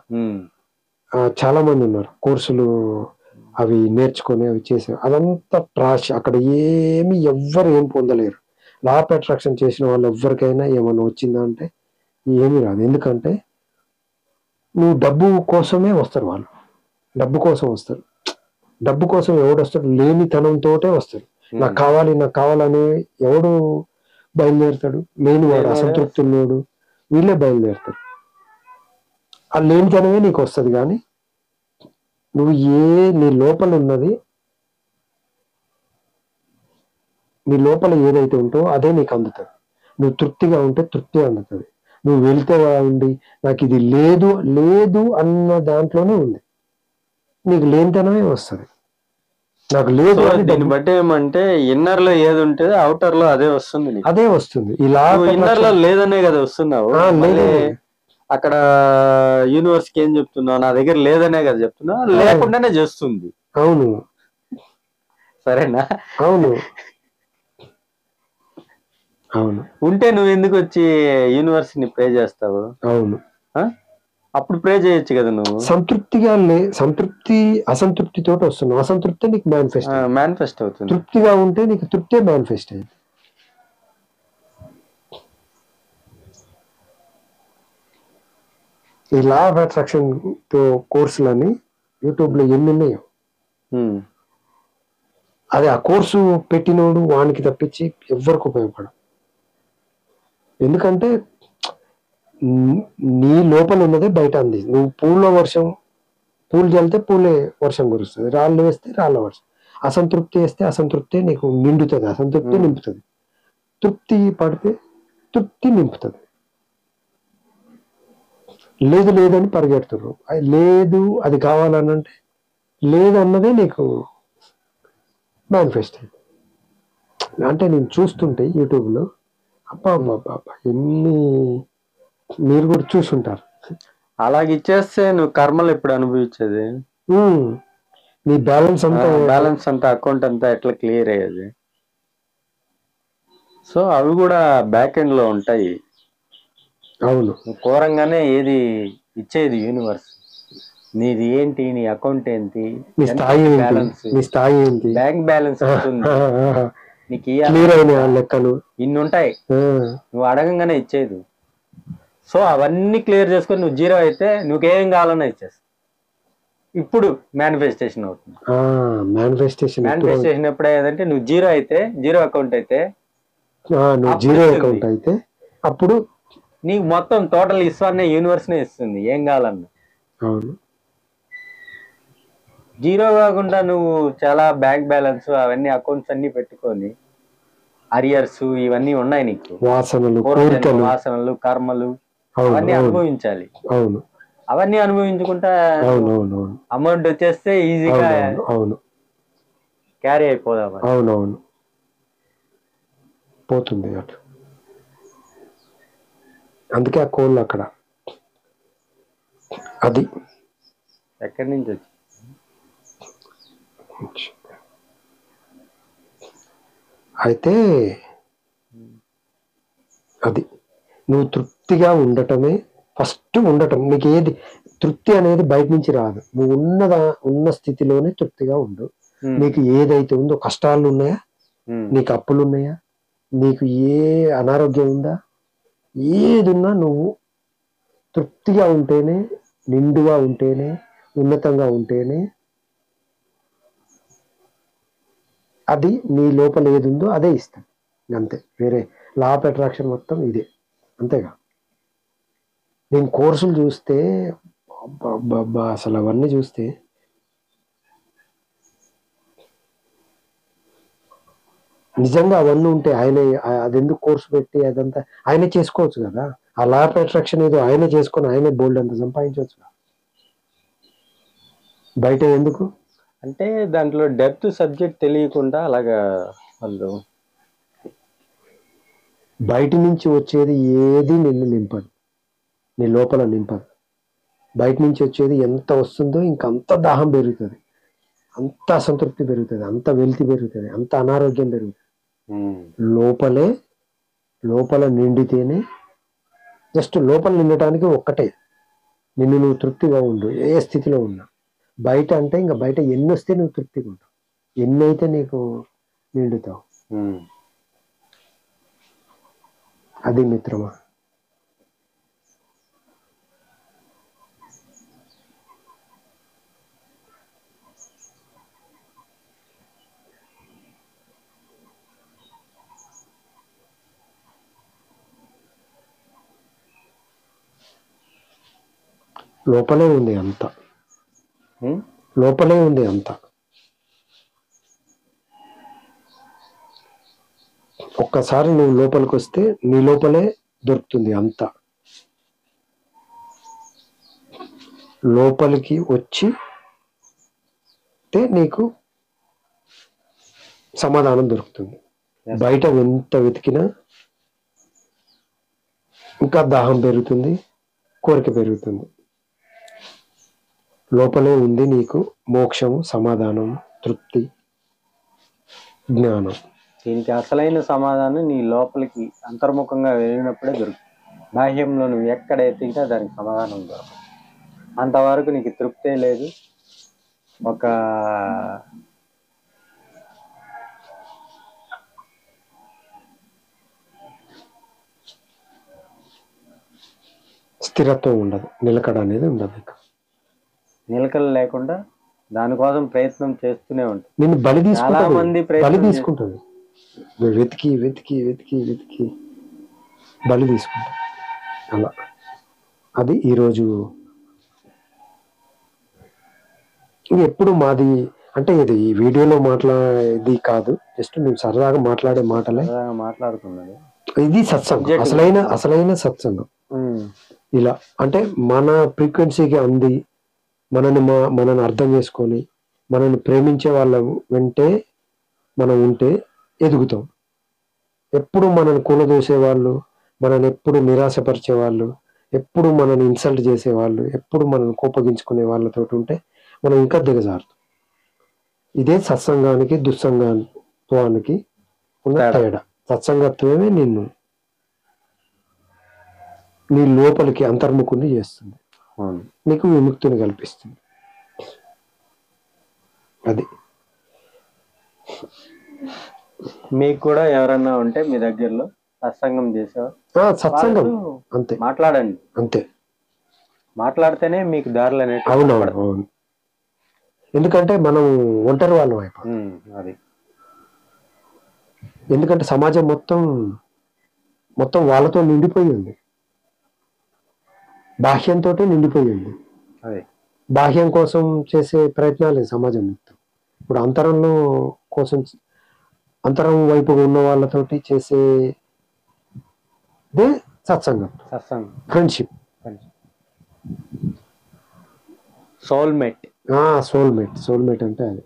చాలా మంది ఉన్నారు. కోర్సులు అవి నేర్చుకొని అవి చేసే అదంతా అక్కడ ఎవ్వరు ఏం పొందలేరు. లా ఆఫ్ అట్రాక్షన్ చేసిన వాళ్ళు ఎవ్వరికైనా ఏమన్నా వచ్చిందా అంటే ఏమీ రాదు. ఎందుకంటే నువ్వు డబ్బు కోసమే వస్తారు, వాళ్ళు డబ్బు కోసం వస్తారు. డబ్బు కోసం ఎవడు వస్తాడు? లేనితనంతో వస్తాడు. నాకు కావాలని ఎవడు బయలుదేరుతాడు? లేనివాడు, అసంతృప్తి ఉన్నవాడు, వీళ్ళే బయలుదేరుతాడు. ఆ లేనితనమే నీకు వస్తుంది. కానీ నువ్వు నీ లోపల ఉన్నది, నీ లోపల ఏదైతే ఉంటో అదే నీకు అందుతుంది. నువ్వు తృప్తిగా ఉంటే తృప్తి అందుతుంది. నువ్వు వెళ్తే ఉండి నాకు ఇది లేదు అన్న దాంట్లోనే ఉంది, నీకు లేనితనమే వస్తుంది. నాకు లేదు దీన్ని బట్టి ఏమంటే ఇన్నర్ లో ఏది ఉంటే అవుటర్ లో అదే వస్తుంది. ఇలా ఇన్నర్ లో లేదనే కదా వస్తున్నావు. అక్కడ యూనివర్స్ కి ఏం చెప్తున్నావు? నా దగ్గర లేదనే కదా చెప్తున్నావు. లేకుండానే చేస్తుంది. అవును, సరేనా? అవును. ఉంటే నువ్వు ఎందుకు వచ్చి యూనివర్స్ ని ప్రే చేస్తావు? అవును, అప్పుడు ప్రే చేయొచ్చు కదా నువ్వు. సంతృప్తిగా అసంతృప్తితో వస్తున్నావు. అసంతృప్తి నీకు మేనిఫెస్ట్ అవుతుంది. తృప్తిగా ఉంటే నీకు తృప్తే మేనిఫెస్ట్ అయింది. ఈ లా ఆఫ్ అట్రాక్షన్ కోర్సులని యూట్యూబ్ లో ఎన్ని ఉన్నాయో, అది ఆ కోర్సు పెట్టినోడు వానికి తప్పించి ఎవ్వరికి ఉపయోగపడదు. ఎందుకంటే నీ లోపల ఉన్నదే బయట అంది. నువ్వు పూలు చల్లితే పూలే వర్షం కురుస్తుంది, రాళ్ళు వేస్తే రాళ్ళ వర్షం. అసంతృప్తి వేస్తే అసంతృప్తి నీకు నిండుతుంది, అసంతృప్తి నింపుతుంది. తృప్తి పడితే తృప్తి నింపుతుంది. లేదని పరిగెడుతున్నారు. లేదు అది కావాలని అంటే లేదన్నదే నీకు మేనిఫెస్ట్ అయింది. అంటే నేను చూస్తుంటే యూట్యూబ్లో అబ్బా ఎన్ని, మీరు కూడా చూసుంటారు. అలాగే ఇచ్చేస్తే నువ్వు కర్మలు ఎప్పుడు అనుభవించేది? నీ బ్యాలెన్స్ అంతా అకౌంట్ అంతా ఎట్లా క్లియర్ అయ్యేది? సో అవి కూడా బ్యాక్ ఎండ్ లో ఉంటాయి. అవును, నువ్వు కోరంగానే ఏది ఇచ్చేది యూనివర్స్. నీది ఏంటి, నీ అకౌంట్ ఏంటి, నీ స్థాయి ఏంటి, బ్యాలెన్స్, నీ స్థాయి ఏంటి, బ్యాంక్ బ్యాలెన్స్ ఉంటుంది నీకు. క్లియర్ అయిన లెక్కలు ఇన్ని ఉంటాయి, నువ్వు అడగంగానే ఇచ్చేది. సో అవన్నీ క్లియర్ చేసుకొని నువ్వు జీరో అయితే నువ్వేం కావాలన్నా ఇచ్చేస్తావు. ఇప్పుడు మేనిఫెస్టేషన్ అవుతుంది. మేనిఫెస్టేషన్ ఎప్పుడే అంటే నువ్వు జీరో అయితే, జీరో అకౌంట్ అయితే, నువ్వు జీరో అకౌంట్ అయితే అప్పుడు నీకు మొత్తం టోటల్ ఇస్వాన్ని యూనివర్స్ నే ఇస్తుంది ఏం కావాలన్నా. అవును, జీరో కాకుండా నువ్వు చాలా బ్యాంక్ బ్యాలెన్స్ అవన్నీ అకౌంట్స్ అన్ని పెట్టుకొని అరియర్స్ ఇవన్నీ ఉన్నాయి నీకు, వాసనలు, వాసనలు, కర్మలు అవన్నీ అనుభవించాలి. అవును, అవన్నీ అనుభవించుకుంటా అమౌంట్ వచ్చేస్తే ఈజీగా క్యారీ అయిపోదాం. అవునవును, పోతుంది అటు. అందుకే ఆ కోళ్ళు అక్కడ. అది ఎక్కడి నుంచి వచ్చి అయితే అది నువ్వు తృప్తిగా ఉండటమే ఫస్ట్. ఉండటం నీకు ఏది తృప్తి అనేది బయట నుంచి రాదు. నువ్వు ఉన్న స్థితిలోనే తృప్తిగా ఉండు. నీకు ఏదైతే ఉందో, కష్టాలు ఉన్నాయా, నీకు అప్పులు ఉన్నాయా, నీకు ఏ అనారోగ్యం ఉందా, ఏది ఉన్నా నువ్వు తృప్తిగా ఉంటేనే, నిండుగా ఉంటేనే, ఉన్నతంగా ఉంటేనే అది నీ లోపల ఏది ఉందో అదే ఇస్తాం. అంతే, వేరే లా ఆఫ్ అట్రాక్షన్ మొత్తం ఇదే, అంతేగా. నేను కోర్సులు చూస్తే అసలు అవన్నీ చూస్తే నిజంగా అవన్నీ ఉంటే ఆయన అదెందుకు కోర్సు పెట్టి అదంతా ఆయనే చేసుకోవచ్చు కదా. ఆ లా ఆఫ్ అట్రాక్షన్ ఏదో ఆయనే చేసుకొని ఆయనే బోల్డ్ అంత సంపాదించవచ్చు కదా. బయట ఎందుకు అంటే దాంట్లో డెప్త్ సబ్జెక్ట్ తెలియకుండా అలాగా వాళ్ళు బయట నుంచి వచ్చేది ఏది నిన్ను నింపదు, నీ లోపల నింపదు. బయట నుంచి వచ్చేది ఎంత వస్తుందో ఇంకంత దాహం పెరుగుతుంది, అంత అసంతృప్తి పెరుగుతుంది, అంత వెలితి పెరుగుతుంది, అంత అనారోగ్యం పెరుగుతుంది. లోపల నిండితేనే, జస్ట్ లోపల నిండటానికి ఒక్కటే, నిన్ను నువ్వు తృప్తిగా ఉండు ఏ స్థితిలో ఉన్నా. బయట అంటే ఇంకా బయట ఎన్ని వస్తే నువ్వు తృప్తిగా ఉంటావు, ఎన్నైతే నీకు నిండుతావు. అది మిత్రమా. లోపలే ఉంది అంత, లోపలే ఉంది అంత. ఒక్కసారి నువ్వు లోపలికి వస్తే నీ లోపలే దొరుకుతుంది అంత. లోపలికి వచ్చి నీకు సమాధానం దొరుకుతుంది. బయట ఎంత వెతికినా ఇంకా దాహం పెరుగుతుంది, కోరిక పెరుగుతుంది. లోపలే ఉంది నీకు మోక్షము, సమాధానం, తృప్తి, జ్ఞానం. దీనికి అసలైన సమాధానం నీ లోపలికి అంతర్ముఖంగా వెళ్ళినప్పుడే దొరుకుతుంది. బాహ్యంలో నువ్వు ఎక్కడ ఎత్తికినా దానికి సమాధానం దొరకదు. అంతవరకు నీకు తృప్తే లేదు. ఒక స్థిరత్వం ఉండదు, నిలకడ అనేది ఉండదు. నిలకడ లేకుండా దానికోసం ప్రయత్నం చేస్తూనే ఉంటుంది. నేను బలి చాలా మంది తీసుకుంటుంది, వెతికి వెతికి వెతికి వెతికి బలి తీసుకుంటాను. అలా అది ఈరోజు ఎప్పుడు మాది అంటే ఇది ఈ వీడియోలో మాట్లాడేది కాదు, జస్ట్ మేము సరదాగా మాట్లాడే మాటలే మాట్లాడుకున్నది. ఇది సత్సంగం, అసలైన సత్సంగం. ఇలా అంటే మన ఫ్రీక్వెన్సీకి అంది, మనని అర్థం చేసుకొని మనల్ని ప్రేమించే వాళ్ళ వెంటే మనం ఉంటే ఎదుగుతాం. ఎప్పుడు మనల్ని కూలదోసేవాళ్ళు, మనల్ని ఎప్పుడు నిరాశపరిచేవాళ్ళు, ఎప్పుడు మనల్ని ఇన్సల్ట్ చేసేవాళ్ళు, ఎప్పుడు మనల్ని కోపగించుకునే వాళ్ళతో ఉంటే మనం ఇంకా దిగజారుతాం. ఇదే సత్సంగానికి దుస్సంగత్వానికి ఉన్న తేడా. సత్సంగత్వమే నిన్ను నీ లోపలికి అంతర్ముఖుని చేస్తుంది, నీకు విముక్తిని కల్పిస్తుంది. అది మీకు కూడా ఎవరన్నా ఉంటే మీ దగ్గరలో సత్సంగం చేసేవారు, సత్సంగం అంతే, మాట్లాడండి, అంతే, మాట్లాడితేనే మీకు దారులు అనేవి. అవును. ఎందుకంటే మనం ఒంటరి వాళ్ళం అయిపోతాం. అది ఎందుకంటే సమాజం మొత్తం వాళ్ళతో నిండిపోయి ఉంది, బాహ్యంతో నిండిపోయి ఉంది. అదే బాహ్యం కోసం చేసే ప్రయత్నాలే సమాజం మొత్తం. ఇప్పుడు అంతరం వైపు ఉన్న వాళ్ళతోటి చేసేదే సత్సంగం, ఫ్రెండ్షిప్, సోల్మేట్. సోల్మేట్ అంటే అది.